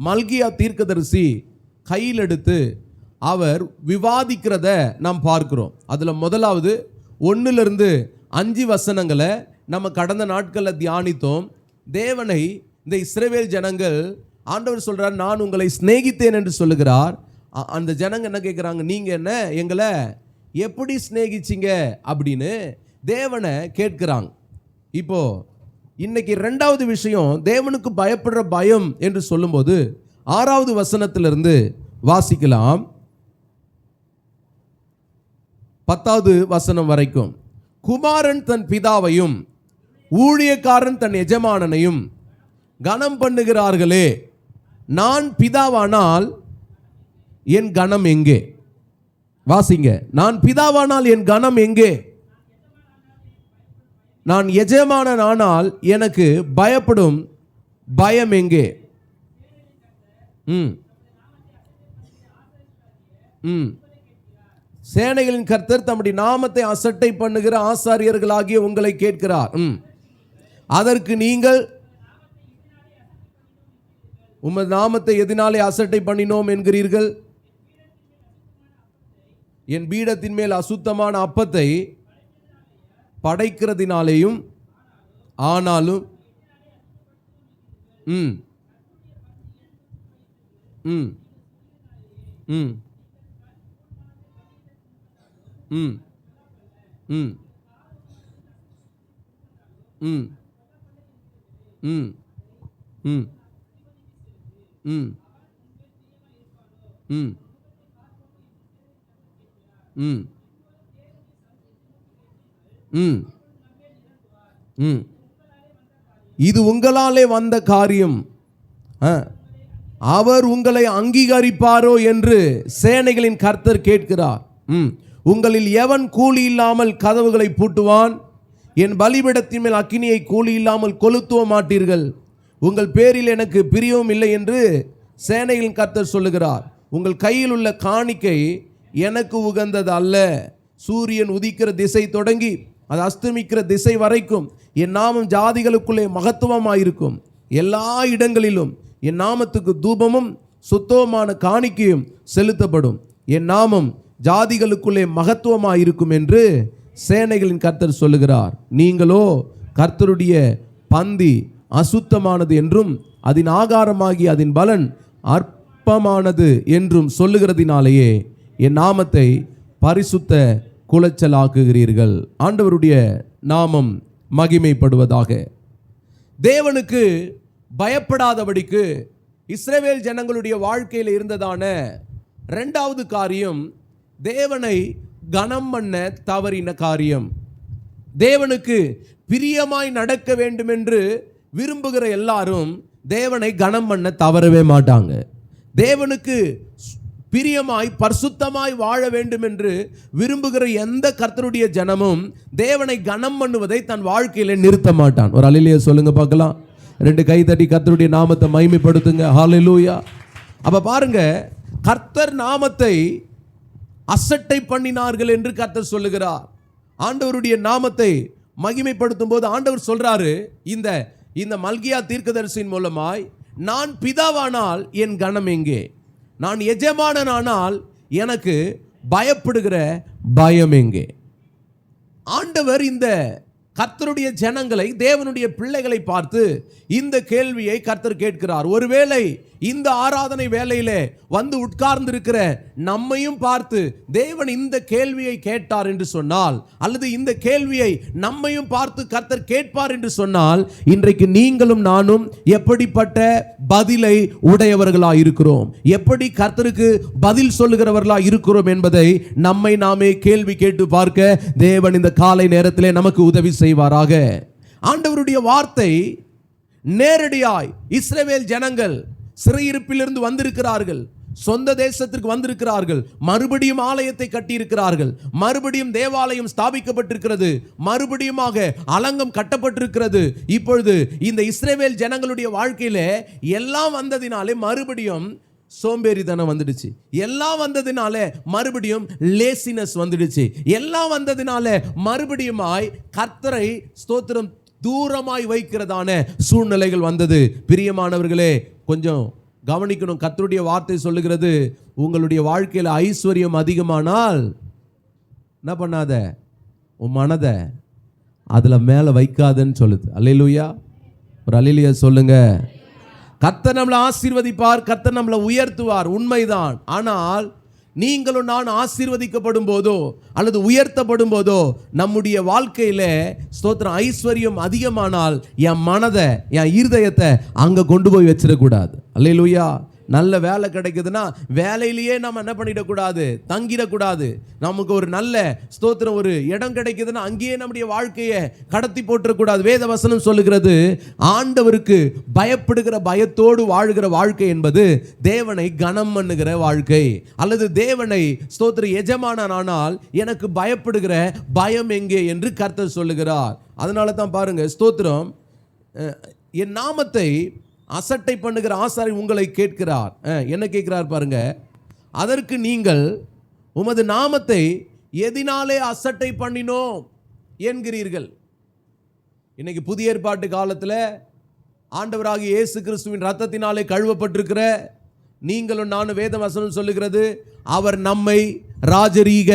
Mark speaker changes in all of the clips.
Speaker 1: மல்கியா தீர்க்கதரிசி கையில் எடுத்து அவர் விவாதிக்கிறத நாம் பார்க்கிறோம். அதில் முதலாவது 1-5 வசனங்களை நம்ம கடந்த நாட்களில் தியானித்தோம். தேவனை இந்த இஸ்ரவேல் ஜனங்கள், ஆண்டவர் சொல்கிறார், நான் உங்களை சிநேகித்தேன் என்று சொல்லுகிறார். அந்த ஜனங்க என்ன கேட்குறாங்க, நீங்கள் என்ன எங்களை எப்படி சிநேகிச்சிங்க அப்படின்னு தேவனை கேட்கிறாங்க. இப்போ இன்னைக்கு 2வது விஷயம், தேவனுக்கு பயப்படுற பயம் என்று சொல்லும்போது 6வது வசனத்திலிருந்து வாசிக்கலாம், 10வது வசனம் வரைக்கும். குமாரன் தன் பிதாவையும் ஊழியக்காரன் தன் எஜமானனையும் கனம் பண்ணுகிறார்களே, நான் பிதாவானால் என் கனம் எங்கே? வாசிங்க. நான் பிதாவானால் என் கனம் எங்கே? நான் எஜமானனானால் எனக்கு பயப்படும் பயம் எங்கே? சேனைகளின் கர்த்தர் தம்முடைய நாமத்தை அசட்டை பண்ணுகிற ஆசாரியர்களாகிய உங்களை கேட்கிறார். அதற்கு நீங்கள் உமது நாமத்தை எதனாலே அசட்டை பண்ணினோம் என்கிறீர்கள்? என் பீடத்தின் மேல் அசுத்தமான அப்பத்தை படைக்கிறதினாலேயும். ஆனாலும் இது உங்களாலே வந்த காரியம், அவர் உங்களை அங்கீகரிப்பாரோ என்று சேனைகளின் கர்த்தர் கேட்கிறார். உங்களில் எவன் கூலி இல்லாமல் கதவுகளை பூட்டுவான்? என் பலிபீடத்தின் மேல் அக்கினியை கூலி இல்லாமல் கொளுத்துவ மாட்டீர்கள். உங்கள் பேரில் எனக்கு பிரியவும் இல்லை என்று சேனைகளின் கர்த்தர் சொல்லுகிறார். உங்கள் கையில் உள்ள காணிக்கை எனக்கு உகந்தது அல்ல. சூரியன் உதிக்கிற திசை தொடங்கி அது அஸ்தமிக்கிற திசை வரைக்கும் என் நாமம் ஜாதிகளுக்குள்ளே மகத்துவமாயிருக்கும். எல்லா இடங்களிலும் என் நாமத்துக்கு தூபமும் சுத்தமான காணிக்கையும் செலுத்தப்படும். என் நாமம் ஜாதிகளுக்குள்ளே மகத்துவமாயிருக்கும் என்று சேனைகளின் கர்த்தர் சொல்லுகிறார். நீங்களோ கர்த்தருடைய பந்தி அசுத்தமானது என்றும் அதன் ஆகாரமாகி அதன் பலன் அற்பமானது என்றும் சொல்லுகிறதினாலேயே என் நாமத்தை பரிசுத்த குலைச்சலாக்குகிறீர்கள். ஆண்டவருடைய நாமம் மகிமைப்படுவதாக. தேவனுக்கு பயப்படாதபடிக்கு இஸ்ரவேல் ஜனங்களுடைய வாழ்க்கையில் இருந்ததான 2வது காரியம், தேவனை கனம் பண்ண தவறின காரியம். தேவனுக்கு பிரியமாய் நடக்க வேண்டும் என்று விரும்புகிற எல்லாரும் தேவனை கனம் பண்ண தவறவே மாட்டாங்க. தேவனுக்கு பிரியமாய் பரிசுத்தமாய் வாழ வேண்டும் என்று விரும்புகிற எந்த கர்த்தருடைய ஜனமும் தேவனை கனம் பண்ணுவதை தன் வாழ்க்கையில நிறுத்த மாட்டான். ஒரு அல்லேலூயா சொல்லுங்க பார்க்கலாம். 2 கை தட்டி கர்த்தருடைய நாமத்தை மகிமைப்படுத்துங்க. ஹல்லேலூயா. அப்ப பாருங்க, கர்த்தர் நாமத்தை அசட்டை பண்ணினார்கள் என்று கர்த்தர் சொல்லுகிறார். ஆண்டவருடைய நாமத்தை மகிமைப்படுத்தும் போது ஆண்டவர் சொல்றாரு, இந்த மல்கியா தீர்க்கதரிசியின் மூலமாய், நான் பிதாவானால் என் கனம் எங்கே? நான் எஜமானனானால் எனக்கு பயப்படுகிற பயம் எங்கே? ஆண்டவர் இந்த கர்த்தருடைய ஜனங்களை, தேவனுடைய பிள்ளைகளை பார்த்து இந்த கேள்வியை கர்த்தர் கேட்கிறார். ஒருவேளை இந்த ஆராதனை வேளையிலே வந்து உட்கார்ந்து இருக்கிற நம்மையும் பார்த்து தேவன் இந்த கேள்வியை கேட்டார் என்று சொன்னால், அல்லது இந்த கேள்வியை நம்மையும் பார்த்து கர்த்தர் கேட்பார் என்று சொன்னால், இன்றைக்கு நீங்களும் நானும் எப்படிப்பட்ட பதிலை உடையவர்களாக இருக்கிறோம், எப்படி கர்த்தருக்கு பதில் சொல்லுகிறவர்களாக இருக்கிறோம் என்பதை நம்மை நாமே கேள்வி கேட்டு பார்க்க தேவன் இந்த காலை நேரத்திலே நமக்கு உதவி செய்வாராக. ஆண்டவருடைய வார்த்தை நேரடியாய் இஸ்ரவேல் ஜனங்கள் சிறையிருப்பிலிருந்து வந்திருக்கிறார்கள், சொந்த தேசத்திற்கு வந்திருக்கிறார்கள், மறுபடியும் ஆலயத்தை கட்டியிருக்கிறார்கள், மறுபடியும் தேவாலயம் ஸ்தாபிக்கப்பட்டிருக்கிறது, மறுபடியுமாக அலங்கம் கட்டப்பட்டிருக்கிறது. இப்பொழுது இந்த இஸ்ரவேல் ஜனங்களுடைய வாழ்க்கையில எல்லாம் வந்ததினாலே மறுபடியும் சோம்பேறித்தனம் வந்துடுச்சு, எல்லாம் வந்ததினால மறுபடியும் லேசினஸ் வந்துடுச்சு, எல்லாம் வந்ததினால மறுபடியுமாய் கர்த்தரை ஸ்தோத்திரம் தூரமாய் வைக்கிறதான சூழ்நிலைகள் வந்தது. பிரியமானவர்களே, கொஞ்சம் கவனிக்கணும். கர்த்தருடைய வார்த்தை சொல்லுகிறது, உங்களுடைய வாழ்க்கையில் ஐஸ்வர்யம் அதிகமானால் என்ன பண்ணாத, உன் மனதை அதில் மேலே வைக்காதன்னு சொல்லுது. அல்லேலூயா, ஒரு அல்லேலூயா சொல்லுங்க. கர்த்தர் நம்மளை ஆசீர்வதிப்பார், கர்த்தர் நம்மளை உயர்த்துவார், உண்மைதான். ஆனால் நீங்களும் நான் ஆசீர்வதிக்கப்படும் போதோ அல்லது உயர்த்தப்படும் போதோ நம்முடைய வாழ்க்கையில ஸ்தோத்திரம் ஐஸ்வர்யம் அதிகமானால் என் மனதை, என் இருதயத்தை அங்க கொண்டு போய் வச்சிடக்கூடாது. அல்லேலூயா. நல்ல வேலை கிடைக்குதுன்னா வேலையிலேயே நம்ம என்ன பண்ணிடக்கூடாது, தங்கிடக்கூடாது. நமக்கு ஒரு நல்ல ஸ்தோத்திரம் ஒரு இடம் கிடைக்குதுன்னா அங்கேயே நம்முடைய வாழ்க்கையை கடத்தி போட்டுறக்கூடாது. வேத வசனம் சொல்லுகிறது, ஆண்டவருக்கு பயப்படுகிற பயத்தோடு வாழ்கிற வாழ்க்கை என்பது தேவனை கனம் பண்ணுகிற வாழ்க்கை. அல்லது தேவனை ஸ்தோத்திரம் எஜமானானால் எனக்கு பயப்படுகிற பயம் எங்கே என்று கர்த்தர் சொல்லுகிறார். அதனால தான் பாருங்க, ஸ்தோத்திரம் என் நாமத்தை அசட்டை பண்ணுகிற ஆசாரி உங்களை கேட்கிறார். என்ன கேட்கிறார் பாருங்க, அதற்கு நீங்கள் உமது நாமத்தை எதினாலே அசட்டை பண்ணினோம் என்கிறீர்கள். இன்னைக்கு புதிய ஏற்பாட்டு காலத்தில் ஆண்டவராகிய இயேசு கிறிஸ்துவின் இரத்தத்தினாலே கழுவப்பட்டிருக்கிற நீங்களும் நானும் வேத வசனம் சொல்லுகிறது, அவர் நம்மை ராஜரீக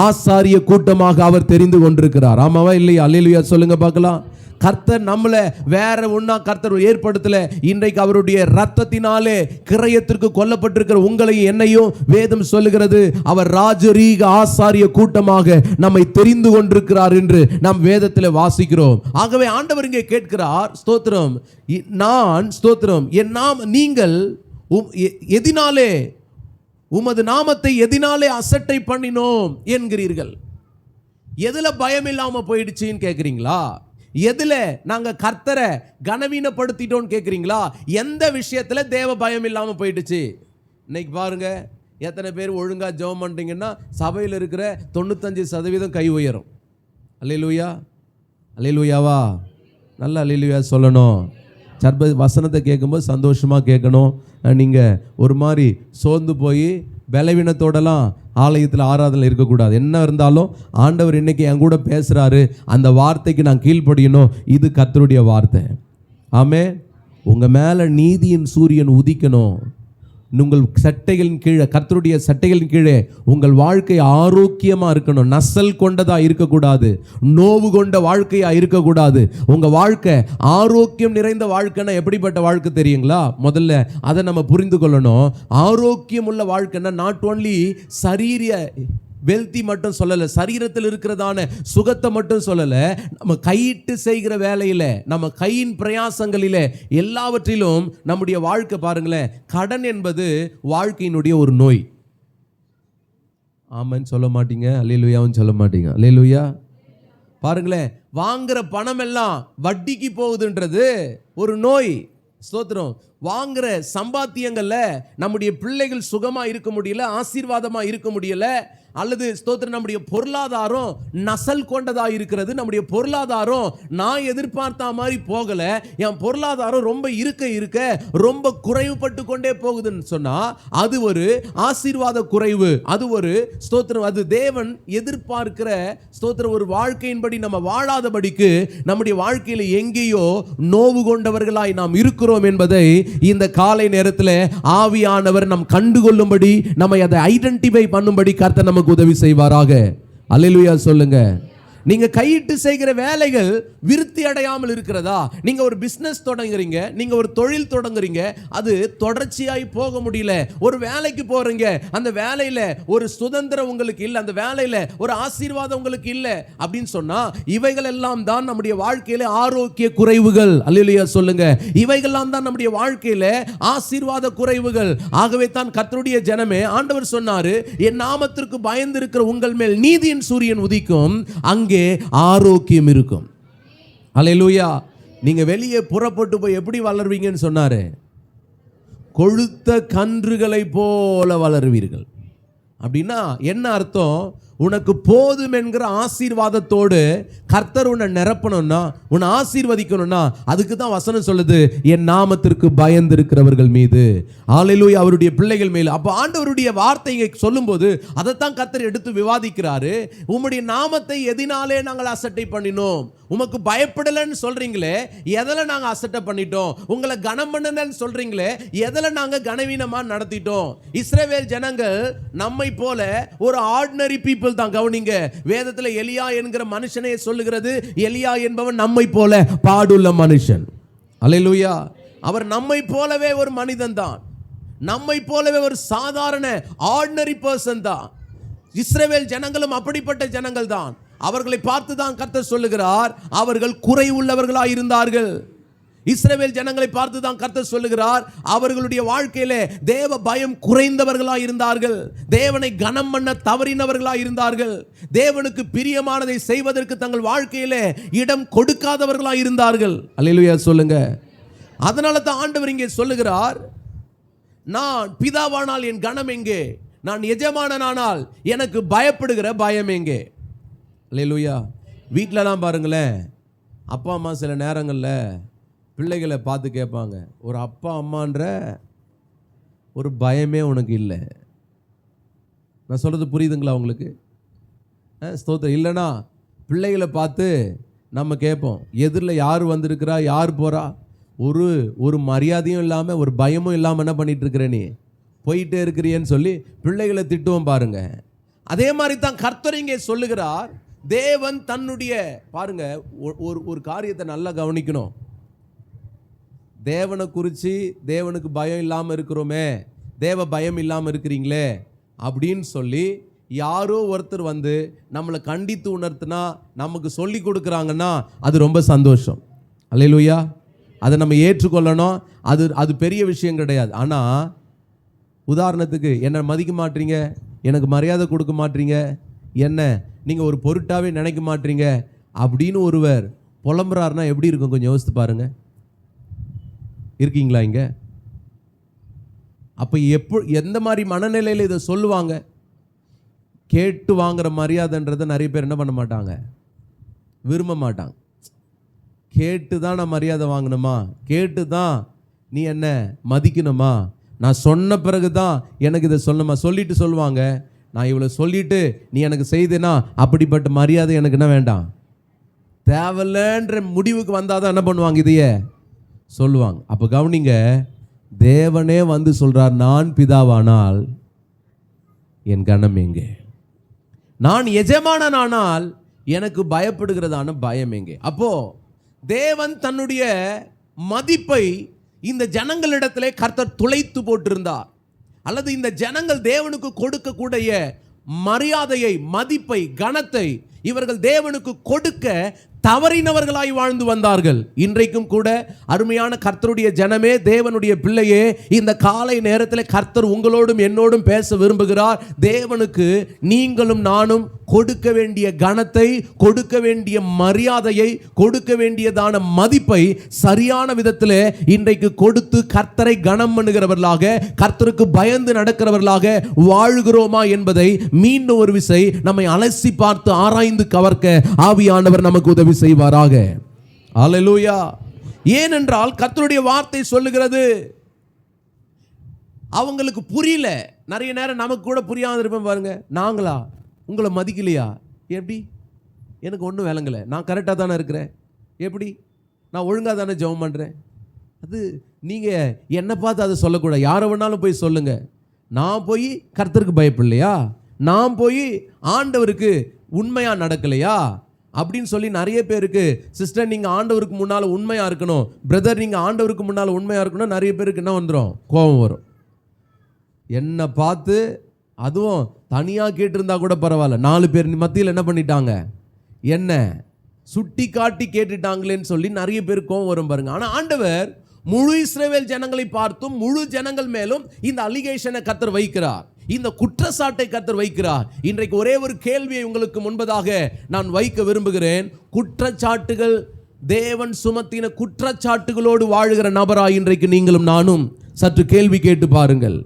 Speaker 1: ஆசாரிய கூட்டமாக அவர் தெரிந்து கொண்டிருக்கிறார். ஆமாவா இல்லையா? அல்லேலூயா சொல்லுங்க பார்க்கலாம். கர்த்தர் நம்மளை வேற ஒன்றா கர்த்தர் ஏற்படுத்தல. இன்றைக்கு அவருடைய ரத்தத்தினாலே கிரயத்திற்கு கொல்லப்பட்டிருக்கிற உங்களையும் என்னையும் வேதம் சொல்லுகிறது, அவர் ராஜரீக ஆசாரிய கூட்டமாக நம்மை தெரிந்து கொண்டிருக்கிறார் என்று நாம் வேதத்தில் வாசிக்கிறோம். ஆகவே ஆண்டவர் இங்கே கேட்கிறார், ஸ்தோத்திரம், நான் ஸ்தோத்திரம் என் நாம் நீங்கள் எதினாலே உமது நாமத்தை எதினாலே அசட்டை பண்ணினோம் என்கிறீர்கள். எதுல பயம் இல்லாம போயிடுச்சுன்னு கேட்குறீங்களா? எதுல நாங்க கர்த்தரை கனவீனப்படுத்திட்டோம் கேட்குறீங்களா? எந்த விஷயத்துல தேவ பயம் இல்லாம போயிடுச்சு? இன்னைக்கு பாருங்க, எத்தனை பேர் ஒழுங்கா ஜெபம் பண்றீங்கன்னா சபையில் இருக்கிற 95% கை உயரும். அல்லேலூயா, அல்லேலூயாவா, நல்ல அல்லேலூயா சொல்லணும். சர்ப வசனத்தை கேட்கும்போது சந்தோஷமாக கேட்கணும். நீங்கள் ஒரு மாதிரி சோர்ந்து போய் பலவீனத்தோடலாம் ஆலயத்தில் ஆராதனை இருக்கக்கூடாது. என்ன இருந்தாலும் ஆண்டவர் இன்னைக்கு என் கூட பேசுகிறாரு, அந்த வார்த்தைக்கு நான் கீழ்ப்படியணும். இது கர்த்தருடைய வார்த்தை. ஆமென். உங்கள் மேலே நீதியின் சூரியன் உதிக்கணும். உங்கள் சட்டைகளின் கீழே, கர்த்தருடைய சட்டைகளின் கீழே உங்கள் வாழ்க்கை ஆரோக்கியமாக இருக்கணும். நசல் கொண்டதாக இருக்கக்கூடாது, நோவு கொண்ட வாழ்க்கையாக இருக்கக்கூடாது. உங்கள் வாழ்க்கை ஆரோக்கியம் நிறைந்த வாழ்க்கைன்னா எப்படிப்பட்ட வாழ்க்கை தெரியுங்களா? முதல்ல அதை நம்ம புரிந்து கொள்ளணும். ஆரோக்கியம் உள்ள வாழ்க்கைன்னா நாட் ஓன்லி சரீர வெல்த்தி மட்டும் சொல்லலை, சரீரத்தில் இருக்கிறதான சுகத்தை மட்டும் சொல்லலை. நம்ம கையிட்டு செய்கிற வேலையில், நம்ம கையின் பிரயாசங்களில், எல்லாவற்றிலும் நம்முடைய வாழ்க்கை பாருங்களேன். கடன் என்பது வாழ்க்கையினுடைய ஒரு நோய். ஆமான்னு சொல்ல மாட்டீங்க, அல்லேலூயாவும் சொல்ல மாட்டீங்க. அல்லேலூயா. பாருங்களேன், வாங்குற பணம் எல்லாம் வட்டிக்கு போகுதுன்றது ஒரு நோய். ஸ்தோத்திரம். வாங்குற சம்பாத்தியங்கள்ல நம்முடைய பிள்ளைகள் சுகமா இருக்க முடியல, ஆசீர்வாதமா இருக்க முடியல. அல்லது ஸ்தோத்திரம் நம்முடைய பொருளாதாரம் நசல் கொண்டதா இருக்கிறது. நம்முடைய பொருளாதாரம் நான் எதிர்பார்த்த மாதிரி போகல, என் பொருளாதாரம் ரொம்ப இருக்க ரொம்ப குறைவுபட்டு கொண்டே போகுதுன்னு சொன்னா அது ஒரு ஆசீர்வாத குறைவு. அது ஒரு ஸ்தோத்திரம், அது தேவன் எதிர்பார்க்கிற ஸ்தோத்திரம் ஒரு வாழ்க்கையின்படி நம்ம வாழாதபடிக்கு நம்முடைய வாழ்க்கையில் எங்கேயோ நோவு கொண்டவர்களாய் நாம் இருக்கிறோம் என்பதை இந்த காலை நேரத்தில் ஆவியானவர் நாம் கண்டுகொள்ளும்படி, நம்மை அதை ஐடென்டிஃபை பண்ணும்படி கர்த்தர் நமக்கு உதவி செய்வாராக. அல்லேலூயா சொல்லுங்க. நீங்க கையிட்டு செய்கிற வேலைகள் விருத்தி அடையாமல் இருக்கிறதா? நீங்க ஒரு பிசினஸ் தொடங்குறீங்க, நீங்க ஒரு தொழில் தொடங்குறீங்க, அது தொடர்ச்சியாய் போக முடியல. ஒரு வேலைக்கு போறீங்க, அந்த வேலையில ஒரு சுதந்திரம் உங்களுக்கு இல்லை, அந்த வேலையில ஒரு ஆசீர்வாதம் உங்களுக்கு இல்லை அப்படின்னு சொன்னா இவைகள் எல்லாம் தான் நம்முடைய வாழ்க்கையில ஆரோக்கிய குறைவுகள். அல்லேலூயா சொல்லுங்க. இவைகள்லாம் தான் நம்முடைய வாழ்க்கையில ஆசீர்வாத குறைவுகள். ஆகவே தான் கர்த்தருடைய ஜனமே, ஆண்டவர் சொன்னாரு, என் நாமத்திற்கு பயந்து இருக்கிற உங்கள் மேல் நீதியின் சூரியன் உதிக்கும், அங்கே ஆரோக்கியம் இருக்கும். அல்லேலூயா. நீங்க வெளியே புறப்பட்டு போய் எப்படி வளருவீங்கன்னு சொன்னாரு? கொழுத்த கன்றுகளை போல வளருவீர்கள். அப்படின்னா என்ன அர்த்தம்? உனக்கு போதும் என்கிற ஆசீர்வாதத்தோடு கர்த்தர் உன்னை நிரப்பணும்னா, உன்னை ஆசீர்வதிக்கணும்னா, அதுக்கு தான் வசனம் சொல்லுது, என் நாமத்திற்கு பயந்து இருக்கிறவர்கள் மீது, ஹல்லேலூயா, அவருடைய பிள்ளைகள் மேல். அப்ப ஆண்டவருடைய வார்த்தையை சொல்லும்போது அதைத்தான் கர்த்தர் எடுத்து விவாதிக்கிறாரு. உம்முடைய நாமத்தை எதினாலே நாங்கள் அசட்டை பண்ணினோம்? உமக்கு பயப்படலன்னு சொல்றீங்களே, எதில் நாங்க அசட்டை பண்ணிட்டோம்? உங்களை கனம் பண்ணுன்னு சொல்றீங்களே, எதில் நாங்க கனவீனமா நடத்திட்டோம்? இஸ்ரவேல் ஜனங்கள் நம்மை போல ஒரு ஆர்டினரி பீப்புள் தான். கவனிங்க, வேதத்தில் எலியா என்கிற மனுஷனே சொல்லுகிறது, எலியா என்பவன் நம்மை போல பாடுள்ள மனுஷன். அல்லேலூயா. அவர் நம்மை போலவே ஒரு மனிதன் தான், நம்மை போலவே ஒரு சாதாரண ஆர்டினரி பர்சன் தான். இஸ்ரவேல் ஜனங்களும் அப்படிப்பட்ட ஜனங்கள் தான். அவர்களை பார்த்து தான் கர்த்தர் சொல்லுகிறார், அவர்கள் குறை உள்ளவர்களாய் இருந்தார்கள். இஸ்ரவேல் ஜனங்களை பார்த்து தான் கர்த்தர் சொல்லுகிறார், அவர்களுடைய வாழ்க்கையிலே தேவ பயம் குறைந்தவர்களாய் இருந்தார்கள், தேவனை கனம் பண்ண தவறினவர்களாய் இருந்தார்கள், தேவனுக்கு பிரியமானதை செய்வதற்கு தங்கள் வாழ்க்கையிலே இடம் கொடுக்காதவர்களாய் இருந்தார்கள். அல்லேலூயா சொல்லுங்க. அதனால தான் ஆண்டவர் இங்கே சொல்லுகிறார், நான் பிதாவானால் என் கனம் எங்கே? நான் எஜமானனானால் எனக்கு பயப்படுகிற பயம் எங்கே? அல்லேலூயா. வீட்டிலலாம் பாருங்களேன், அப்பா அம்மா சில நேரங்களில் பிள்ளைகளை பார்த்து கேட்பாங்க, ஒரு அப்பா அம்மான்ற ஒரு பயமே உனக்கு இல்லை. நான் சொல்கிறது புரியுதுங்களா உங்களுக்கு? ஸ்தோத்திரம். இல்லைனா பிள்ளைகளை பார்த்து நம்ம கேட்போம், எதிரில் யார் வந்திருக்கிறா, யார் போகிறா, ஒரு மரியாதையும் இல்லாமல் ஒரு பயமும் இல்லாமல் என்ன பண்ணிட்டு இருக்கிற, நீ போயிட்டே இருக்கிறியன்னு சொல்லி பிள்ளைகளை திட்டுவோம் பாருங்க. அதே மாதிரி தான் கர்த்தர் இங்கே சொல்லுகிறார், தேவன் தன்னுடைய, பாருங்க, ஒரு காரியத்தை நல்லா கவனிக்கணும். தேவனை குறித்து தேவனுக்கு பயம் இல்லாமல் இருக்கிறோமே, தேவ பயம் இல்லாமல் இருக்கிறீங்களே அப்படின்னு சொல்லி யாரோ ஒருத்தர் வந்து நம்மளை கண்டித்து உணர்த்தினா, நமக்கு சொல்லி கொடுக்குறாங்கன்னா அது ரொம்ப சந்தோஷம். அல்லேலூயா. அதை நம்ம ஏற்றுக்கொள்ளணும். அது பெரிய விஷயம் கிடையாது. ஆனால் உதாரணத்துக்கு, என்னை மதிக்க மாட்டீங்க, எனக்கு மரியாதை கொடுக்க மாட்டீங்க, என்ன நீங்கள் ஒரு பொருட்டாவே நினைக்க மாட்டீங்க அப்படின்னு ஒருவர் புலம்புறாருன்னா எப்படி இருக்கும்? கொஞ்சம் யோசித்து பாருங்க. இருக்கீங்களா இங்கே? அப்போ எந்த மாதிரி மனநிலையில் இதை சொல்லுவாங்க? கேட்டு வாங்குற மரியாதைன்றதை நிறைய பேர் என்ன பண்ண மாட்டாங்க, விரும்ப மாட்டாங்க. கேட்டு தான் நான் மரியாதை வாங்கணுமா, கேட்டு தான் நீ என்ன மதிக்கணுமா, நான் சொன்ன பிறகு தான் எனக்கு இதை சொல்லணுமா, சொல்லிட்டு சொல்லுவாங்க, நான் இவ்வளோ சொல்லிட்டு நீ எனக்கு செய்தேன்னா அப்படிப்பட்ட மரியாதை எனக்கு என்ன வேண்டாம், தேவையில்லைன்ற முடிவுக்கு வந்தால் தான் என்ன பண்ணுவாங்க, இதையே சொல்லுவாங்க. அப்போ கவனிங்க, தேவனே வந்து சொல்றார், நான் பிதாவானால் என் கனம் எங்கே? நான் எஜமானனானால் எனக்கு பயப்படுகிறதான பயம் எங்கே? அப்போ தேவன் தன்னுடைய மதிப்பை இந்த ஜனங்களிடத்திலே கர்த்தர் துளைத்து போட்டிருந்தார். அல்லது இந்த ஜனங்கள் தேவனுக்கு கொடுக்கக்கூடிய மரியாதையை, மதிப்பை, கனத்தை இவர்கள் தேவனுக்கு கொடுக்க தவறினவர்களாய் வாழ்ந்து வந்தார்கள். இன்றைக்கும் கூட அருமையான கர்த்தருடைய ஜனமே, தேவனுடைய பிள்ளையே, இந்த காலை நேரத்தில் கர்த்தர் உங்களோடும் என்னோடும் பேச விரும்புகிறார். தேவனுக்கு நீங்களும் நானும் கொடுக்க வேண்டிய கனத்தை, கொடுக்க வேண்டிய மரியாதையை, கொடுக்க வேண்டியதான மதிப்பை சரியான விதத்தில் இன்றைக்கு கொடுத்து கர்த்தரை கனம் பண்ணுகிறவர்களாக, கர்த்தருக்கு பயந்து நடக்கிறவர்களாக வாழ்கிறோமா என்பதை மீண்டும் ஒரு விசை நம்மை அலசி பார்த்து ஆராய்ந்து கவர்க்க ஆவியானவர் நமக்கு உதவி செய்வாராக. அல்லேலூயா. ஏனென்றால் கர்த்தருடைய வார்த்தை சொல்லுகிறது, அவங்களுக்கு புரியல. நிறைய நேரம் நமக்கு கூட புரியாத இருப்பேன் பாருங்க. நாங்களா உங்களை மதிக்கலையா? எப்படி? எனக்கு ஒன்றும் விளங்கலை. நான் கரெக்டாக தானே இருக்கிறேன், எப்படி? நான் ஒழுங்காக தானே ஜெபம் பண்ணுறேன். அது நீங்கள் என்னை பார்த்து அதை சொல்லக்கூடாது. யாரை வேணாலும் போய் சொல்லுங்க. நான் போய் கர்த்தருக்கு பயப்படலையா, நான் போய் ஆண்டவருக்கு உண்மையாக நடக்கலையா அப்படின்னு சொல்லி நிறைய பேருக்கு, சிஸ்டர் நீங்கள் ஆண்டவருக்கு முன்னால் உண்மையாக இருக்கணும், பிரதர் நீங்கள் ஆண்டவருக்கு முன்னால் உண்மையாக இருக்கணும், நிறைய பேருக்கு என்ன வந்துடும், கோபம் வரும். என்னை பார்த்து, அதுவும் தனியாக கேட்டிருந்தா கூட பரவாயில்ல, 4 பேர் மத்தியில் என்ன பண்ணிட்டாங்க, என்ன சுட்டி காட்டி கேட்டுட்டாங்களேன்னு சொல்லி நிறைய பேர் கோபம் வரும் பாருங்க. ஆனால் ஆண்டவர் முழு இஸ்ரவேல் ஜனங்களை பார்த்தும் முழு ஜனங்கள் மேலும் இந்த அலிகேஷனை கர்த்தர் வைக்கிறார், இந்த குற்றச்சாட்டை கர்த்தர் வைக்கிறார். இன்றைக்கு ஒரே ஒரு கேள்வியை உங்களுக்கு முன்பதாக நான் வைக்க விரும்புகிறேன். குற்றச்சாட்டுகள், தேவன் சுமத்தின குற்றச்சாட்டுகளோடு வாழுகிற நபராய் இன்றைக்கு நீங்களும் நானும் சற்று கேள்வி கேட்டு பாருங்கள்.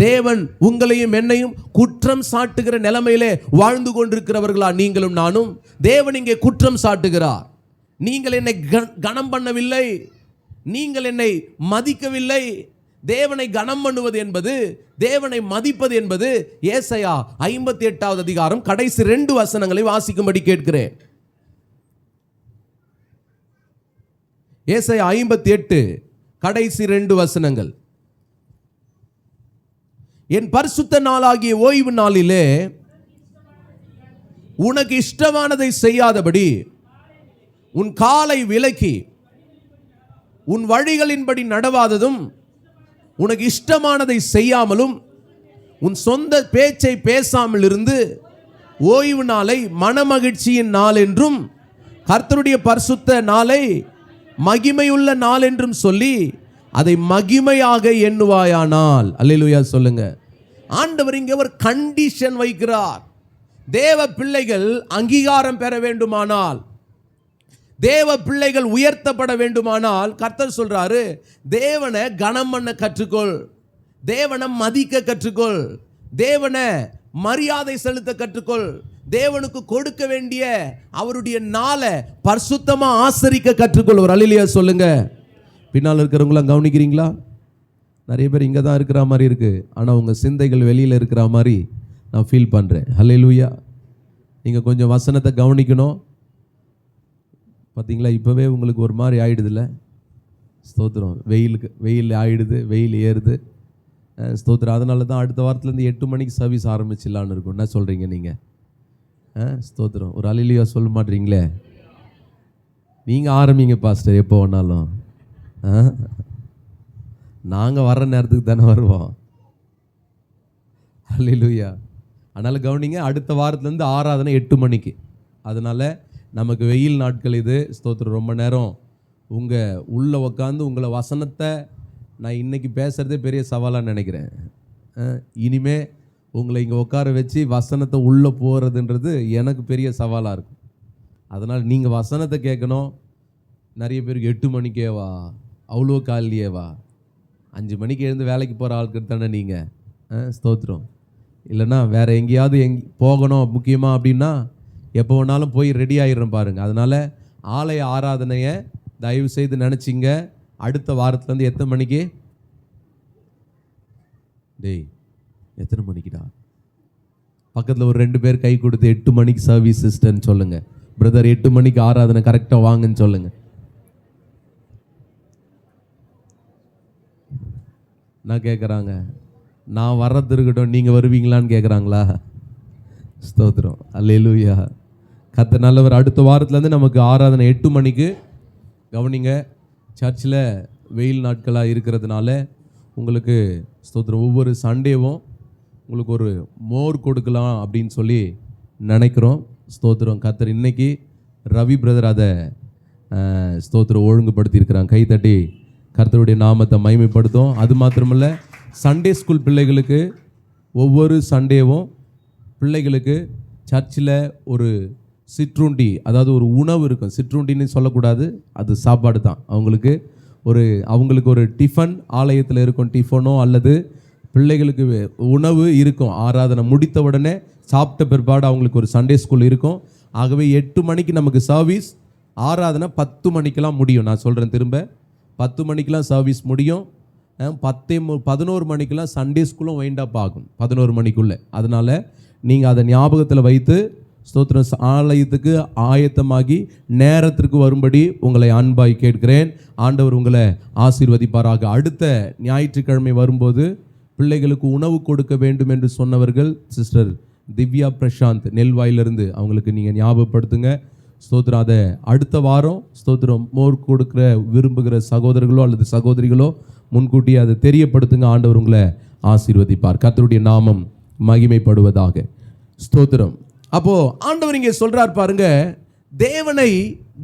Speaker 1: தேவன் உங்களையும் என்னையும் குற்றம் சாட்டுகிற நிலைமையிலே வாழ்ந்து கொண்டிருக்கிறவர்களா நீங்களும் நானும்? தேவன் இங்கே குற்றம் சாட்டுகிறார். நீங்கள் என்னை கனம் பண்ணவில்லை, நீங்கள் என்னை மதிக்கவில்லை. தேவனை கனம் பண்ணுவது என்பது, தேவனை மதிப்பது என்பது ஏசாயா 58வது அதிகாரம் கடைசி 2 வசனங்களை வாசிக்கும்படி கேட்கிறேன். ஏசாயா 58 கடைசி 2 வசனங்கள். என் பரிசுத்த நாளாகிய ஓய்வு நாளிலே உனக்கு இஷ்டமானதை செய்யாதபடி உன் காலை விலக்கி உன் வழிகளின்படி நடவாததும், உனக்கு இஷ்டமானதை செய்யாமலும் உன் சொந்த பேச்சை பேசாமல் இருந்து ஓய்வு நாளை மனமகிழ்ச்சியின் நாள் என்றும் கர்த்தருடைய பரிசுத்த நாளை மகிமையுள்ள நாள் என்றும் சொல்லி அதை மகிமையாக எண்ணுவாயானால். அல்லேலூயா சொல்லுங்க. ஆண்டவர் இங்கே ஒரு கண்டிஷன் வைக்கிறார். தேவ பிள்ளைகள் அங்கீகாரம் பெற வேண்டுமானால், தேவ பிள்ளைகள் உயர்த்தப்பட வேண்டுமானால் கர்த்தர் சொல்றாரு, தேவனை கனம் பண்ண கற்றுக்கொள், தேவனை மதிக்க கற்றுக்கொள், தேவனை மரியாதை செலுத்த கற்றுக்கொள், தேவனுக்கு கொடுக்க வேண்டிய அவருடைய நாளை பரிசுத்தமா ஆசரிக்க கற்றுக்கொள். ஒரு அல்லேலூயா சொல்லுங்க. பின்னால் இருக்கிறவங்களாம் கவனிக்கிறீங்களா? நிறைய பேர் இங்கே தான் இருக்கிற மாதிரி இருக்கு, ஆனால் உங்கள் சிந்தைகள் வெளியில் இருக்கிற மாதிரி நான் ஃபீல் பண்ணுறேன். அல்லேலூயா. நீங்கள் கொஞ்சம் வசனத்தை கவனிக்கணும். பார்த்தீங்களா, இப்போவே உங்களுக்கு ஒரு மாதிரி ஆயிடுதுல்ல? ஸ்தோத்திரம். வெயில் ஆயிடுது, வெயில் ஏறுது. ஸ்தோத்திரம். அதனால தான் அடுத்த வாரத்துலேருந்து 8 மணிக்கு சர்வீஸ் ஆரம்பிச்சிடலான்னு இருக்கும். என்ன சொல்கிறீங்க நீங்கள்? ஸ்தோத்திரம். ஒரு அல்லேலூயா சொல்ல மாட்டீங்களே? நீங்கள் ஆரம்பிங்க பாஸ்டர், எப்போ வேணாலும். நாங்கள் வர்ற நேரத்துக்கு தானே வருவோம். அல்லேலூயா. அதனால் கவனிங்க, அடுத்த வாரத்துலேருந்து ஆராதனை 8 மணிக்கு. அதனால் நமக்கு வெயில் நாட்கள் இது. ஸ்தோத்திரம். ரொம்ப நேரம் உங்கள் உள்ளே உட்காந்து உங்களை வசனத்தை நான் இன்றைக்கி பேசுகிறதே பெரிய சவாலாக நினைக்கிறேன். இனிமே உங்களை இங்கே உட்கார வச்சு வசனத்தை உள்ளே போகிறதுன்றது எனக்கு பெரிய சவாலாக இருக்கும். அதனால் நீங்கள் வசனத்தை கேட்கணும். நிறைய பேருக்கு 8 மணிக்கேவா, அவ்வளோ காலையேவா, 5 மணிக்கு எழுந்து வேலைக்கு போகிற ஆட்கள் தானே நீங்கள். ஸ்தோத்திரம். இல்லைன்னா வேறு எங்கேயாவது போகணும் முக்கியமாக அப்படின்னா எப்போ வேணாலும் போய் ரெடி ஆகிடுறோம் பாருங்கள். அதனால் ஆலய ஆராதனையை தயவு செய்து நினச்சிங்க. அடுத்த வாரத்துலேருந்து எத்தனை மணிக்கு? டேய், எத்தனை மணிக்குடா? பக்கத்தில் ஒரு 2 பேர் கை கொடுத்து 8 மணிக்கு சர்வீஸ் சிஸ்டர்ன்னு சொல்லுங்கள். பிரதர் 8 மணிக்கு ஆராதனை கரெக்டாக வாங்கன்னு சொல்லுங்கள். நான் கேட்குறாங்க, நான் வர்றது இருக்கட்டும், நீங்கள் வருவீங்களான்னு கேட்குறாங்களா? ஸ்தோத்திரம். அல்லேலூயா. கர்த்தர் நல்லவர். அடுத்த வாரத்துலேருந்து நமக்கு ஆராதனை 8 மணிக்கு. கவனிங்க, சர்ச்சில் வெயில் நாட்களாக இருக்கிறதுனால உங்களுக்கு ஸ்தோத்திரம் ஒவ்வொரு சண்டேவும் உங்களுக்கு ஒரு மோர் கொடுக்கலாம் அப்படின்னு சொல்லி நினைக்கிறோம். ஸ்தோத்திரம். கர்த்தர் இன்னைக்கு ரவி பிரதர் அதை ஸ்தோத்திரம் ஒழுங்குபடுத்தியிருக்கிறாங்க. கைத்தட்டி கர்த்தருடைய நாமத்தை மகிமைப்படுத்தும். அது மாத்திரமல்ல, சண்டே ஸ்கூல் பிள்ளைகளுக்கு ஒவ்வொரு சண்டேவும் பிள்ளைகளுக்கு சர்ச்சில் ஒரு சிற்றுண்டி, அதாவது ஒரு உணவு இருக்கும். சிற்றுண்டின்னு சொல்லக்கூடாது, அது சாப்பாடு தான். அவங்களுக்கு ஒரு டிஃபன் ஆலயத்தில் இருக்கும். டிஃபனோ அல்லது பிள்ளைகளுக்கு உணவு இருக்கும். ஆராதனை முடித்த உடனே சாப்பிட்ட பிற்பாடு அவங்களுக்கு ஒரு சண்டே ஸ்கூல் இருக்கும். ஆகவே 8 மணிக்கு நமக்கு சர்வீஸ், ஆராதனை 10 மணிக்கெல்லாம் முடியும். நான் சொல்கிறேன் திரும்ப, 10 மணிக்கெலாம் சர்வீஸ் முடியும். 11 மணிக்கெலாம் சண்டே ஸ்கூலும் வைண்ட் அப் ஆகும் 11 மணிக்குள்ளே. அதனால் நீங்கள் அதை ஞாபகத்தில் வைத்து ஸ்தோத்திரம் ஆலயத்துக்கு ஆயத்தமாகி நேரத்திற்கு வரும்படி உங்களை அன்பாய் கேட்கிறேன். ஆண்டவர் உங்களை ஆசீர்வதிப்பாராக. அடுத்த ஞாயிற்றுக்கிழமை வரும்போது பிள்ளைகளுக்கு உணவு கொடுக்க வேண்டும் என்று சொன்னவர்கள் சிஸ்டர் திவ்யா பிரசாந்த் நெல்வாயிலிருந்து, அவங்களுக்கு நீங்கள் ஞாபகப்படுத்துங்க. ஸ்தோத்திரம். அதை அடுத்த வாரம் ஸ்தோத்திரம் மோர் கொடுக்குற விரும்புகிற சகோதரர்களோ அல்லது சகோதரிகளோ முன்கூட்டியே அதை தெரியப்படுத்துங்க. ஆண்டவர் உங்களை ஆசீர்வதிப்பார். கர்த்தருடைய நாமம் மகிமைப்படுவதாக. ஸ்தோத்திரம். அப்போ ஆண்டவர் இங்கே சொல்றார் பாருங்க, தேவனை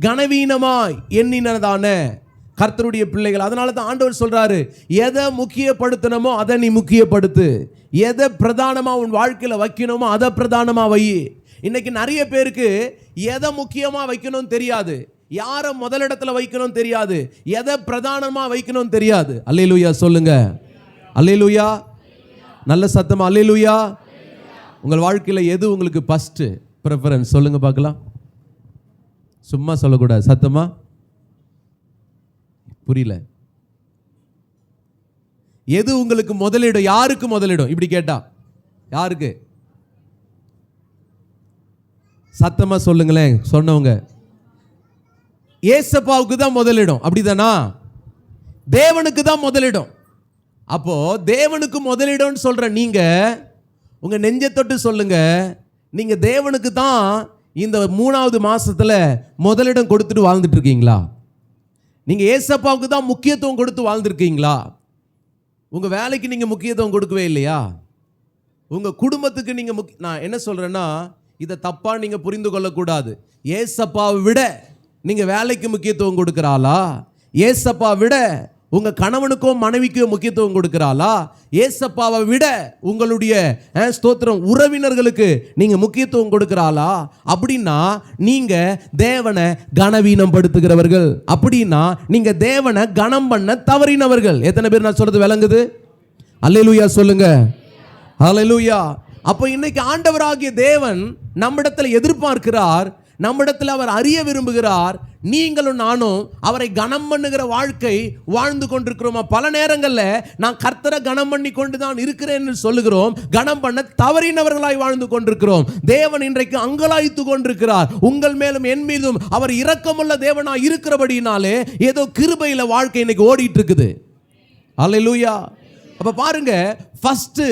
Speaker 1: கனவீனமாய் எண்ணினதான கர்த்தருடைய பிள்ளைகள். அதனால தான் ஆண்டவர் சொல்றாரு, எதை முக்கியப்படுத்தணுமோ அதை நீ முக்கியப்படுத்து, எதை பிரதானமா உன் வாழ்க்கையில வைக்கணுமோ அதை பிரதானமா வை. இன்னைக்கு நிறைய பேருக்கு எதை முக்கியமா வைக்கணும்னு தெரியாது, யாரை முதலிடத்துல வைக்கணும் தெரியாது, எதை பிரதானமா வைக்கணும் தெரியாது. அல்லேலூயா சொல்லுங்க. அல்லேலூயா. நல்ல சத்தமா அல்லேலூயா. உங்கள் வாழ்க்கையில் எது உங்களுக்கு ஃபர்ஸ்ட் ப்ரிஃபரன்ஸ் சொல்லுங்க பார்க்கலாம். சும்மா சொல்லக்கூடாது, சத்தமா. புரியல. எது உங்களுக்கு முதலிடம்? யாருக்கு முதலிடம்? இப்படி கேட்டா யாருக்கு? சத்தமா சொல்லுங்களேன். சொன்னவங்க ஏசப்பாவுக்கு தான் முதலிடம், அப்படிதானா? தேவனுக்கு தான் முதலிடம். அப்போ தேவனுக்கு முதலிடம் சொல்ற நீங்க உங்க நெஞ்ச தொட்டு சொல்லுங்க, நீங்க தேவனுக்கு தான் இந்த 3வது மாசத்துல முதலிடம் கொடுத்துட்டு வாழ்ந்துட்டு இருக்கீங்களா? நீங்க ஏசப்பாவுக்கு தான் முக்கியத்துவம் கொடுத்து வாழ்ந்துருக்கீங்களா? உங்க வேலைக்கு நீங்க முக்கியத்துவம் கொடுக்கவே இல்லையா? உங்க குடும்பத்துக்கு நீங்க நான் என்ன சொல்றேன்னா, இதை தப்பா நீங்க புரிந்து கொள்ளக்கூடாது. ஏசப்பாவை விட நீங்க வேலைக்கு முக்கியத்துவம் கொடுக்கிறாளா? ஏசப்பா விட உங்க கணவனுக்கோ மனைவிக்கோ முக்கியத்துவம் கொடுக்கிறாளா? ஏசப்பாவை விட உங்களுடைய ஸ்தோத்திரம் உறவினர்களுக்கு நீங்க முக்கியத்துவம் கொடுக்கிறாளா? அப்படின்னா நீங்க தேவனை கனவீனம் படுத்துகிறவர்கள். அப்படின்னா நீங்க தேவனை கனம் பண்ண தவறினவர்கள். எத்தனை பேர் நான் சொல்றது விளங்குது? அல்லேலூயா சொல்லுங்க. அல்லேலூயா. அப்போ இன்னைக்கு ஆண்டவராகிய தேவன் நம்மிடத்துல எதிர்பார்க்கிறார், நம்மிடத்தில் அவர் அறிய விரும்புகிறார், நீங்களும் நானும் அவரை கனம் பண்ணுகிற வாழ்க்கை வாழ்ந்து கொண்டிருக்கிறோமா? பல நேரங்களில் நான் கர்த்தரை கனம் பண்ணி கொண்டு தான் இருக்கிறேன்னு சொல்லுகிறோம், கனம் பண்ண தவறினவர்களாய் வாழ்ந்து கொண்டிருக்கிறோம். தேவன் இன்றைக்கு அங்கலாய்த்து கொண்டிருக்கிறார். உங்கள் மேலும் என் மீதும் அவர் இரக்கமுள்ள தேவனாய் இருக்கிறபடினாலே ஏதோ கிருபையில வாழ்க்கை இன்னைக்கு ஓடிட்டு இருக்குது. அல்லேலூயா. அப்ப பாருங்க, ஃபர்ஸ்ட்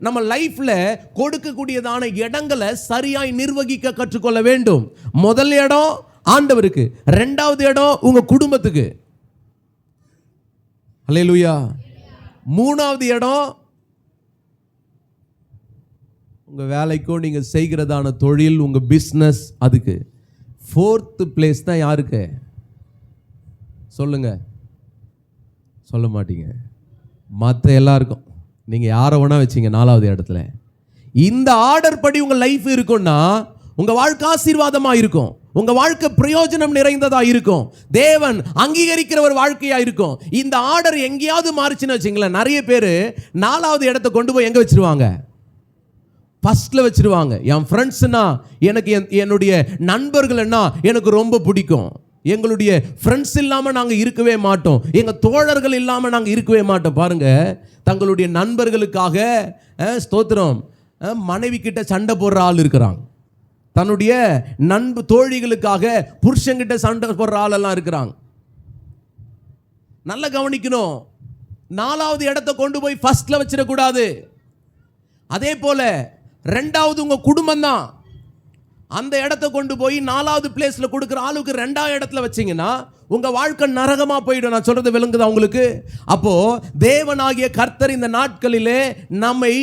Speaker 1: நம்ம லைஃப்ல கொடுக்கக்கூடியதான இடங்களை சரியாய் நிர்வகிக்க கற்றுக்கொள்ள வேண்டும். முதல் இடம் ஆண்டவருக்கு, 2வது இடம் உங்க குடும்பத்துக்கு. அல்லேலூயா. 3வது இடம் உங்க வேலைக்கோ நீங்க செய்கிறதான தொழில், உங்க பிசினஸ், அதுக்கு. 4th பிளேஸ் தான் யாருக்கு? சொல்லுங்க. சொல்ல மாட்டீங்க. மற்ற எல்லாருக்கும். நீங்க யாரை வேணா வச்சீங்க 4வது இடத்துல. இந்த ஆர்டர் படி உங்க லைஃப் இருக்கும்னா உங்க வாழ்க்கை ஆசீர்வாதமா இருக்கும், உங்க வாழ்க்கை பிரயோஜனம் நிறைந்ததா இருக்கும், தேவன் அங்கீகரிக்கிற ஒரு வாழ்க்கையா இருக்கும். இந்த ஆர்டர் எங்கேயாவது மாறிச்சுன்னு வச்சுங்களேன், நிறைய பேர் 4வது இடத்தை கொண்டு போய் எங்க வச்சிருவாங்க? ஃபர்ஸ்ட்ல வச்சிருவாங்க. என் ஃப்ரெண்ட்ஸ்னா எனக்கு, என்னுடைய நண்பர்கள்னா எனக்கு ரொம்ப பிடிக்கும், எங்களுடைய ஃப்ரெண்ட்ஸ் இல்லாமல் நாங்கள் இருக்கவே மாட்டோம், எங்கள் தோழர்கள் இல்லாமல் நாங்கள் இருக்கவே மாட்டோம். பாருங்க, தங்களுடைய நண்பர்களுக்காக ஸ்தோத்திரம் மனைவி கிட்ட சண்டை போடுற ஆள் இருக்கிறாங்க, தன்னுடைய தோழிகளுக்காக புருஷங்கிட்ட சண்டை போடுற ஆளெல்லாம் இருக்கிறாங்க. நல்லா கவனிக்கணும். 4வது இடத்தை கொண்டு போய் ஃபர்ஸ்ட்ல வச்சிடக்கூடாது. அதே போல 2வது உங்க குடும்பம் தான். அந்த இடத்தை கொண்டு போய் 4வது பிளேஸ்ல கொடுக்குற ஆளுக்கு 2வது இடத்துல வச்சீங்கன்னா உங்க வாழ்க்கை நரகமா போயிடும். நான் சொல்றது விளங்குதா உங்களுக்கு? அப்போ தேவனாகிய கர்த்தர் இந்த நாட்களிலே நம்மை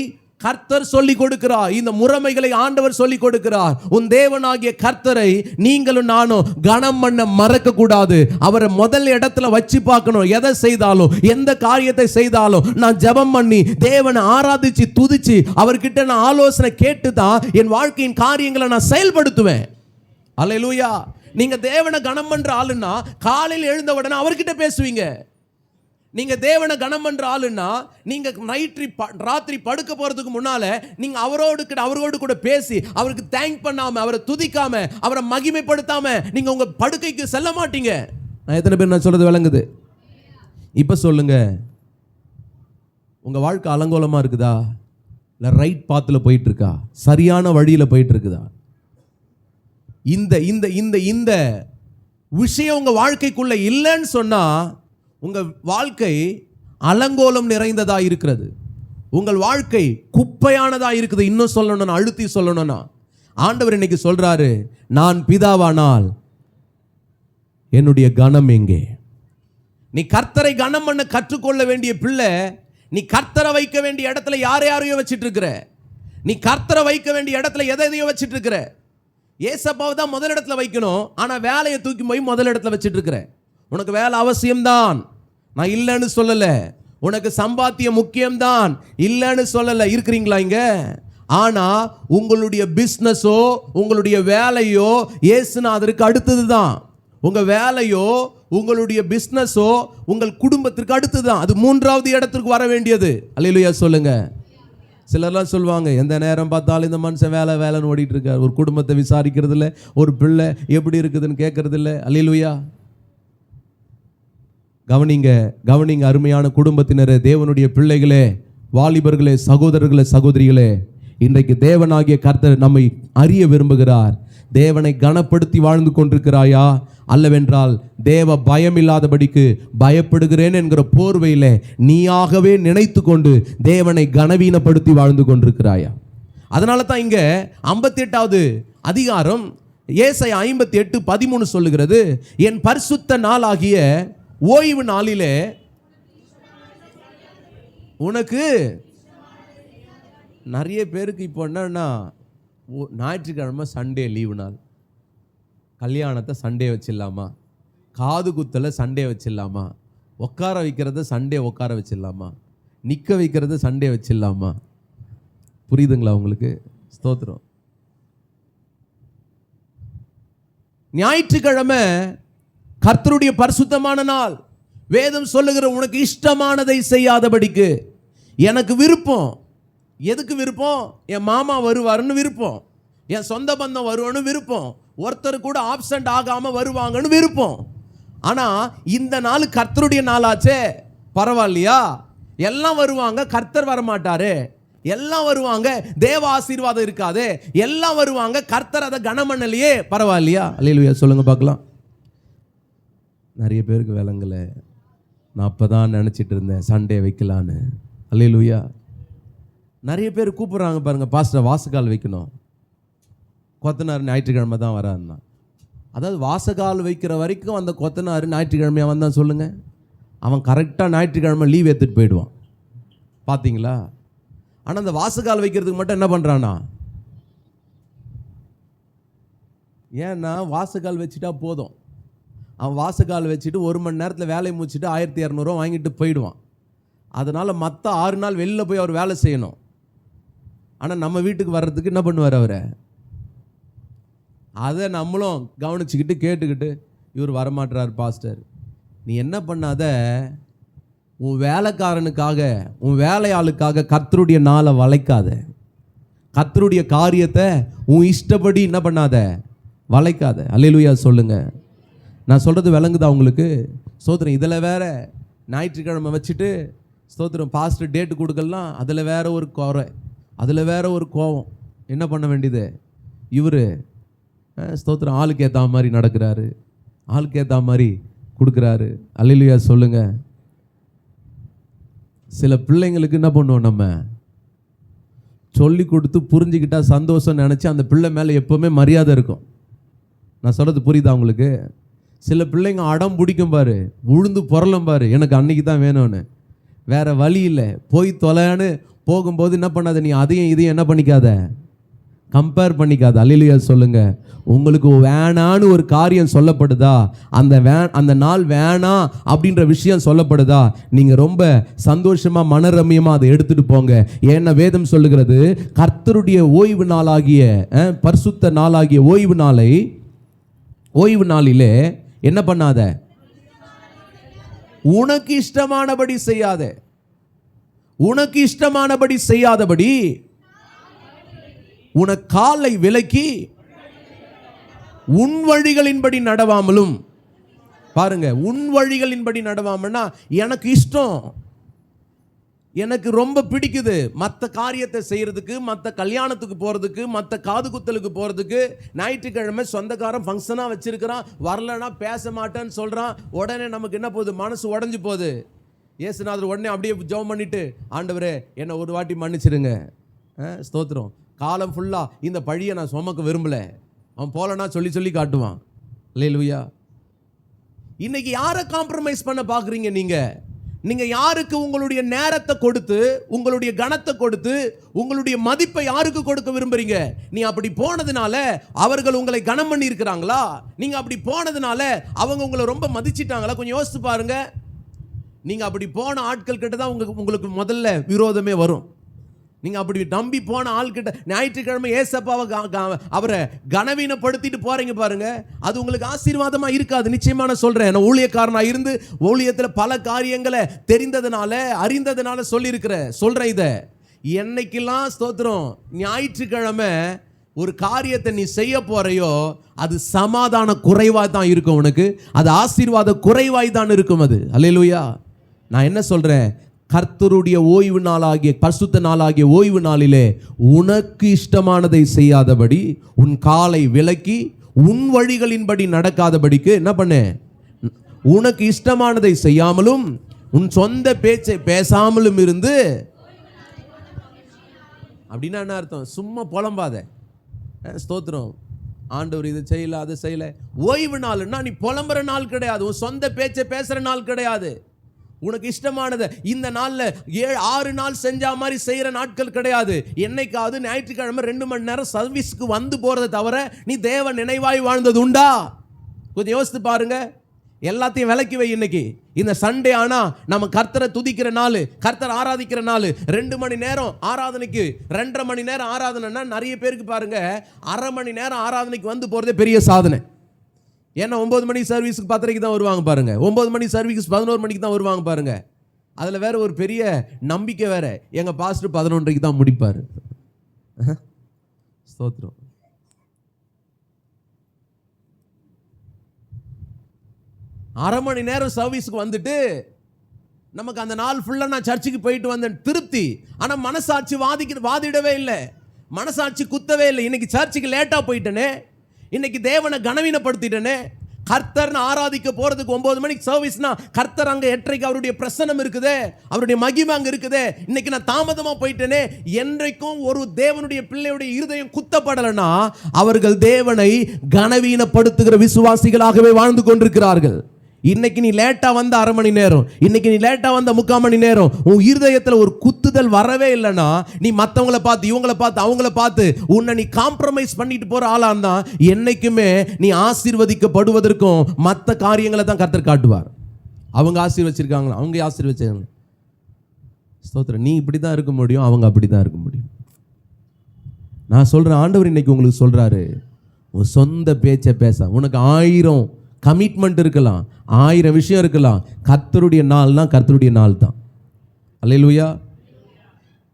Speaker 1: கர்த்தர் சொல்லி கொடுக்கிறார், இந்த முறைமைகளை ஆண்டவர் சொல்லி கொடுக்கிறார். உன் தேவனாகிய கர்த்தரை நீங்களும் நானும் கனம் பண்ண மறக்க கூடாது. அவரை முதல் இடத்துல வச்சு பார்க்கணும். எதை செய்தாலும், எந்த காரியத்தை செய்தாலும் நான் ஜெபம் பண்ணி தேவனை ஆராதிச்சு துதிச்சு அவர்கிட்ட நான் ஆலோசனை கேட்டு தான் என் வாழ்க்கையின் காரியங்களை நான் செயல்படுத்துவேன். அல்லேலூயா. நீங்க தேவனை கனம் பண்ற ஆளுன்னா காலையில் எழுந்த உடனே அவர்கிட்ட பேசுவீங்க. நீங்க தேவனை கனம் பண்ற ஆளுன்னா நீங்க ராத்திரி படுக்க போறதுக்கு முன்னால நீங்க அவரோடு கூட பேசி அவருக்கு தேங்க் பண்ணாம, அவரை துதிக்காம, அவரை மகிமைப்படுத்தாம நீங்க உங்க படுக்கைக்கு செல்ல மாட்டீங்க. நான் எத்தனை பேர் நான் சொல்றது விளங்குது? இப்ப சொல்லுங்க, உங்க வாழ்க்கை அலங்கோலமா இருக்குதா? இல்ல ரைட் பாத்துல போயிட்டு இருக்கா? சரியான வழியில போயிட்டு இருக்குதா? இந்த இந்த இந்த இந்த விஷயம் உங்க வாழ்க்கைக்குள்ள இல்லைன்னு சொன்னா உங்க வாழ்க்கை அலங்கோலம் நிறைந்ததா இருக்கிறது, உங்கள் வாழ்க்கை குப்பையானதா இருக்குது. இன்னும் சொல்லணும்னா, அழுத்தி சொல்லணும்னா, ஆண்டவர் இன்னைக்கு சொல்றாரு, நான் பிதாவானால் என்னுடைய கனம் எங்கே? நீ கர்த்தரை கனம் பண்ண கற்றுக்கொள்ள வேண்டிய பிள்ளை, நீ கர்த்தரை வைக்க வேண்டிய இடத்துல யாரையோ வச்சிட்டு இருக்கிற. நீ கர்த்தரை வைக்க வேண்டிய இடத்துல எதையோ வச்சிட்டு இருக்கிற. ஏசப்பாவை தான் முதல் இடத்துல வைக்கணும், ஆனா வேலையை தூக்கி போய் முதல் இடத்துல வச்சிட்டு இருக்கிற. உனக்கு வேலை அவசியம்தான், நான் இல்லைன்னு சொல்லல. உனக்கு சம்பாத்தியம் முக்கியம்தான், இல்லைன்னு சொல்லல. இருக்கிறீங்களா இங்க? ஆனா உங்களுடைய பிசினஸோ உங்களுடைய வேலையோ இயேசுநாதருக்கு அடுத்தது தான். உங்க வேலையோ உங்களுடைய பிசினஸோ உங்கள் குடும்பத்திற்கு அடுத்தது தான். அது 3வது இடத்திற்கு வர வேண்டியது. அல்லேலூயா சொல்லுங்க. சிலர்லாம் சொல்லுவாங்க, எந்த நேரம் பார்த்தாலும் இந்த மனுஷன் வேலைன்னு ஓடிட்டு இருக்கார், ஒரு குடும்பத்தை விசாரிக்கிறது இல்லை, ஒரு பிள்ளை எப்படி இருக்குதுன்னு கேட்கறது இல்லை. அல்லேலூயா. கவனிங்க அருமையான குடும்பத்தினரே, தேவனுடைய பிள்ளைகளே, வாலிபர்களே, சகோதரர்களே, சகோதரிகளே, இன்றைக்கு தேவனாகிய கர்த்தர் நம்மை அறிய விரும்புகிறார். தேவனை கனப்படுத்தி வாழ்ந்து கொண்டிருக்கிறாயா, அல்லவென்றால் தேவ பயம் இல்லாதபடிக்கு பயப்படுகிறேன் என்கிற போர்வையில நீயாகவே நினைத்து கொண்டு தேவனை கனவீனப்படுத்தி வாழ்ந்து கொண்டிருக்கிறாயா? அதனால தான் இங்க 58வது அதிகாரம் ஏசாயா 58:13 சொல்லுகிறது, என் பரிசுத்த நாளாகிய ஓய்வு நாளிலே உனக்கு. நிறைய பேருக்கு இப்போ என்னன்னா, ஞாயிற்றுக்கிழமை சண்டே லீவு நாள், கல்யாணத்தை சண்டே வச்சிடலாமா, காது குத்தலை சண்டே வச்சிடலாமா, உட்கார வைக்கிறத சண்டே உட்கார வச்சிடலாமா, நிற்க வைக்கிறத சண்டே வச்சிடலாமா? புரியுதுங்களா உங்களுக்கு? ஸ்தோத்திரம். ஞாயிற்றுக்கிழமை கர்த்தருடைய பரிசுத்தமான நாள். வேதம் சொல்லுகிற உனக்கு இஷ்டமானதை செய்யாதபடிக்கு. எனக்கு விருப்பம். எதுக்கு விருப்பம்? என் மாமா வருவாருன்னு விருப்பம், என் சொந்த பந்தம் வருவான்னு விருப்பம், ஒருத்தர் கூட ஆப்சண்ட் ஆகாம வருவாங்கன்னு விருப்பம். ஆனா இந்த நாள் கர்த்தருடைய நாளாச்சே, பரவாயில்லையா? எல்லாம் வருவாங்க, கர்த்தர் வரமாட்டாரு. எல்லாம் வருவாங்க, தேவ ஆசீர்வாதம் இருக்காது. எல்லாம் வருவாங்க, கர்த்தர் அதை கனமண்ணலையே, பரவாயில்லையா? அல்லேலூயா சொல்லுங்க பார்க்கலாம். நிறைய பேருக்கு விளங்கல. நான் அப்பதான் நினைச்சிட்டு இருந்தேன் சண்டே வைக்கலான்னு. அல்லேலூயா. நிறைய பேர் கூப்பிடுறாங்க பாருங்க, பாஸ்டர் வாசகால் வைக்கணும். கொத்தனார் ஞாயிற்றுக்கிழமை தான் வரான்னா, அதாவது வாசகால் வைக்கிற வரைக்கும் அந்த கொத்தனார் ஞாயிற்றுக்கிழமையாக வந்தான் சொல்லுங்க, அவன் கரெக்டாக ஞாயிற்றுக்கிழமை லீவ் எடுத்துட்டு போயிடுவான். பார்த்தீங்களா? ஆனால் அந்த வாசகால் வைக்கிறதுக்கு மட்டும் என்ன பண்ணுறானா? ஏன்னா வாசகால் வச்சுட்டா போதும், அவன் வாசகால் வச்சுட்டு 1 மணி நேரத்தில் வேலையை முடிச்சுட்டு 1200 வாங்கிட்டு போயிடுவான். அதனால் மற்ற 6 நாள் வெளியில் போய் அவர் வேலை செய்யணும். ஆனால் நம்ம வீட்டுக்கு வர்றதுக்கு என்ன பண்ணுவார் அவர்? அதை நம்மளும் கவனிச்சுக்கிட்டு கேட்டுக்கிட்டு, இவர் வரமாட்டுறார் பாஸ்டர். நீ என்ன பண்ணாத, உன் வேலைக்காரனுக்காக, உன் வேலையாளுக்காக கர்த்தருடைய நாளை வளைக்காத. கர்த்தருடைய காரியத்தை உன் இஷ்டப்படி என்ன பண்ணாத, வளைக்காத. அல்லேலூயா சொல்லுங்க. நான் சொல்கிறது விளங்குதா உங்களுக்கு? ஸ்தோத்திரம். இதில் வேற ஞாயிற்றுக்கிழமை வச்சுட்டு ஸ்தோத்திரம் பாஸ்டர் டேட்டு கொடுக்கலாம், அதில் வேற ஒரு குறை, அதில் வேற ஒரு கோவம். என்ன பண்ண வேண்டியது? இவர் ஸ்தோத்திரம் ஆளுக்கு ஏற்ற மாதிரி நடக்கிறாரு, ஆளுக்கு ஏற்ற மாதிரி கொடுக்குறாரு. அல்லேலூயா சொல்லுங்க. சில பிள்ளைங்களுக்கு என்ன பண்ணுவோம், நம்ம சொல்லி கொடுத்து புரிஞ்சுக்கிட்டா சந்தோஷம் நினச்சி அந்த பிள்ளை மேலே எப்போவுமே மரியாதை இருக்கும். நான் சொல்கிறது புரியுதா உங்களுக்கு? சில பிள்ளைங்க அடம் பிடிக்கும் பாரு, உழுந்து புரளும் பாரு, எனக்கு அன்னைக்கு தான் வேணும்னு. வேற வழி இல்லை, போய் தொலைன்னு போகும்போது என்ன பண்ணாத, நீ அதையும் இதையும் என்ன பண்ணிக்காத, கம்பேர் பண்ணிக்காத. அல்லேலூயா சொல்லுங்க. உங்களுக்கு வேணான்னு ஒரு காரியம் சொல்லப்படுதா, அந்த நாள் வேணாம் அப்படின்ற விஷயம் சொல்லப்படுதா, நீங்க ரொம்ப சந்தோஷமா மனரம்யமா அதை எடுத்துட்டு போங்க. ஏன்னா வேதம் சொல்லுகிறது, கர்த்தருடைய ஓய்வு நாளாகிய பரிசுத்த நாளாகிய ஓய்வு நாளிலே என்ன பண்ணாத, உனக்கு இஷ்டமானபடி செய்யாத. உனக்கு இஷ்டமானபடி செய்யாதபடி உனக்கு காலை விலக்கி உன் வழிகளின்படி நடவாமலும். பாருங்க, உன் வழிகளின்படி நடவாமல்னா எனக்கு இஷ்டம், எனக்கு ரொம்ப பிடிக்குது மற்ற காரியத்தை செய்யறதுக்கு, மற்ற கல்யாணத்துக்கு போறதுக்கு, மற்ற காது குத்தலுக்கு போறதுக்கு. ஞாயிற்றுக்கிழமை சொந்தக்காரன் ஃபங்க்ஷனாக வச்சிருக்கிறான், வரலன்னா பேச மாட்டேன்னு சொல்றான். உடனே நமக்கு என்ன போகுது, மனசு உடஞ்சி போகுது. இயேசுநாதர் உடனே அப்படியே ஜெபம் பண்ணிட்டு, ஆண்டவரே என்னை ஒரு வாட்டி மன்னிச்சிருங்க. ஸ்தோத்திரம். காலம் ஃபுல்லாக இந்த பழியை நான் சுமக்க விரும்பல. அவன் போலனா சொல்லி காட்டுவான். அல்லேலூயா. இன்னைக்கு யாரை காம்ப்ரமைஸ் பண்ண பார்க்குறீங்க? நீங்க யாருக்கு உங்களுடைய நேரத்தை கொடுத்து, உங்களுடைய கனத்தை கொடுத்து, உங்களுடைய மதிப்பை யாருக்கு கொடுக்க விரும்புறீங்க? நீ அப்படி போனதுனால அவர்கள் உங்களை கனம் பண்ணி இருக்கிறாங்களா? நீங்க அப்படி போனதுனால அவங்க உங்களை ரொம்ப மதிச்சிட்டாங்களா? கொஞ்சம் யோசித்து பாருங்க. நீங்க அப்படி போன ஆட்கள் கிட்ட தான் உங்களுக்கு முதல்ல விரோதமே வரும். நீங்க அப்படி நம்பி போன ஆள்கிட்ட ஞாயிற்றுக்கிழமை ஏசப்பாவை அவரை கனவீனப்படுத்திட்டு போறீங்க பாருங்க, அது உங்களுக்கு ஆசீர்வாதமா இருக்காது. நிச்சயமா நான் சொல்றேன். நான் ஊழியக்காரனா இருந்து ஊழியத்தில் பல காரியங்களை தெரிந்ததுனால அறிந்ததுனால சொல்றேன். இதை என்னைக்கெல்லாம் ஸ்தோத்திரம் ஞாயிற்றுக்கிழமை ஒரு காரியத்தை நீ செய்ய போறையோ அது சமாதான குறைவாய் தான் இருக்கும் உனக்கு, அது ஆசீர்வாத குறைவாய் தான் இருக்கும் அது. அல்லேலூயா. நான் என்ன சொல்றேன், கர்த்தருடைய ஓய்வு நாளாகிய பரிசுத்த நாளாகிய ஓய்வு நாளிலே உனக்கு இஷ்டமானதை செய்யாதபடி உன் காலை விலக்கி உன் வழிகளின்படி நடக்காதபடிக்கு என்ன பண்ணு, உனக்கு இஷ்டமானதை செய்யாமலும் உன் சொந்த பேச்சை பேசாமலும் இருந்து. அப்படின்னா என்ன அர்த்தம்? சும்மா புலம்பாத. ஸ்தோத்திரம், ஆண்டவர் இதை செய்யல அதை செய்யல. ஓய்வு நாள்னா நீ புலம்புற நாள் கிடையாது, உன் சொந்த பேச்சை பேசுற நாள் கிடையாது. உனக்கு இஷ்டமானதை இந்த நாளில் 6 நாள் செஞ்சா மாதிரி செய்கிற நாட்கள் கிடையாது. என்னைக்காவது ஞாயிற்றுக்கிழமை 2 மணி நேரம் சர்வீஸ்க்கு வந்து போகிறத தவிர நீ தேவ நினைவாய் வாழ்ந்தது உண்டா? கொஞ்சம் யோசித்து பாருங்க. எல்லாத்தையும் விலக்கி வை. இன்னைக்கு இந்த சண்டே ஆனா நம்ம கர்த்தரை துதிக்கிற நாள், கர்த்தர் ஆராதிக்கிற நாள். 2 மணி நேரம் ஆராதனைக்கு 2.5 மணி நேரம் ஆராதனைன்னா நிறைய பேருக்கு பாருங்க 1/2 மணி நேரம் ஆராதனைக்கு வந்து போகிறதே பெரிய சாதனை. ஏன்னா 9 மணி சர்வீஸுக்கு 10:30 தான் வருவாங்க பாருங்க, 9 மணி சர்வீஸ் 11 மணிக்கு தான் வருவாங்க பாருங்க. அதில் வேற ஒரு பெரிய நம்பிக்கை வேற, எங்கள் பாஸ்டர் 11:30 தான் முடிப்பார். ஸ்தோத்திரம். அரை மணி நேரம் சர்வீஸுக்கு வந்துட்டு நமக்கு அந்த நாள் ஃபுல்லாக நான் சர்ச்சுக்கு போயிட்டு வந்தேன் திருப்தி. ஆனால் மனசாட்சி வாதிடவே இல்லை, மனசாட்சி குத்தவே இல்லை. இன்னைக்கு சர்ச்சுக்கு லேட்டாக போயிட்டேனே, இன்னைக்கு தேவனை கனவீனப்படுத்திட்டேனே. கர்த்தர்னு ஆராதிக்க போகிறதுக்கு 9 மணிக்கு சர்வீஸ்னா கர்த்தர் அங்கே 8:30 அவருடைய பிரசன்னம் இருக்குதே, அவருடைய மகிமை அங்கே இருக்குதே. இன்னைக்கு நான் தாமதமாக போயிட்டேனே. என்றைக்கும் ஒரு தேவனுடைய பிள்ளையுடைய இருதயம் குத்தப்படலைன்னா அவர்கள் தேவனை கனவீனப்படுத்துகிற விசுவாசிகளாகவே வாழ்ந்து கொண்டிருக்கிறார்கள். இன்னைக்கு நீ லேட்டா வந்த 1/2 மணி நேரம், இன்னைக்கு நீ லேட்டா வந்த 3/4 மணி நேரம், உன் இருதயத்தில் ஒரு குத்துதல் வரவே இல்லைன்னா நீ மற்றவங்களை பார்த்து இவங்களை பார்த்து அவங்கள பார்த்து உன்னை நீ காம்ப்ரமைஸ் பண்ணிட்டு போற ஆளா இருந்தா என்னைக்குமே நீ ஆசீர்வதிக்கப்படுவதற்கும் மற்ற காரியங்களை தான் கர்த்தர் காட்டுவார். அவங்க ஆசீர்வச்சிருக்காங்களா, அவங்க ஆசீர்வச்சாங்க. ஸ்தோத்திரம். நீ இப்படி தான் இருக்க முடியும், அவங்க அப்படி தான் இருக்க முடியும். நான் சொல்றேன், ஆண்டவர் இன்னைக்கு உங்களுக்கு சொல்றாரு, உன் சொந்த பேச்சை பேச. உனக்கு 1000 கமிட்மெண்ட் இருக்கலாம், 1000 விஷயம் இருக்கலாம், கர்த்தருடைய நாள்னா கர்த்தருடைய நாள் தான். அல்லேலூயா.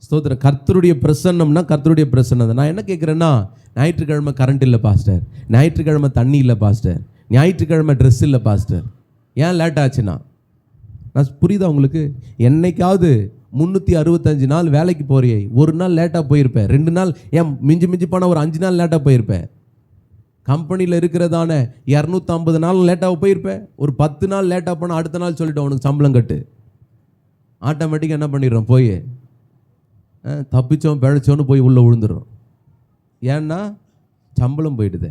Speaker 1: ஸ்தோத்திரம். கர்த்தருடைய பிரசன்னம்னா கர்த்தருடைய பிரசன்னம் தான். நான் என்ன கேட்குறேன்னா, ஞாயிற்றுக்கிழமை கரண்ட் இல்லை பாஸ்டர், ஞாயிற்றுக்கிழமை தண்ணி இல்லை பாஸ்டர், ஞாயிற்றுக்கிழமை ட்ரெஸ் இல்லை பாஸ்டர், ஏன் லேட் ஆச்சுன்னா, நான் புரியுதா உங்களுக்கு? என்னைக்காவது 365 நாள் வேலைக்கு போறியே, ஒரு நாள் லேட்டாக போயிருப்பேன், 2 நாள், ஏன் மிஞ்சி போனால் ஒரு 5 நாள் லேட்டாக போயிருப்பேன். கம்பெனியில் இருக்கிறதான 250 நாள் லேட்டாக போயிருப்பேன். ஒரு 10 நாள் லேட்டாக போனால் அடுத்த நாள் சொல்லிட்டோம் உனக்கு சம்பளம் கட்டு. ஆட்டோமேட்டிக்காக என்ன பண்ணிடுறோம், போய் தப்பிச்சோம் பிழைச்சோன்னு போய் உள்ளே விழுந்துடும். ஏன்னா சம்பளம் போயிடுது.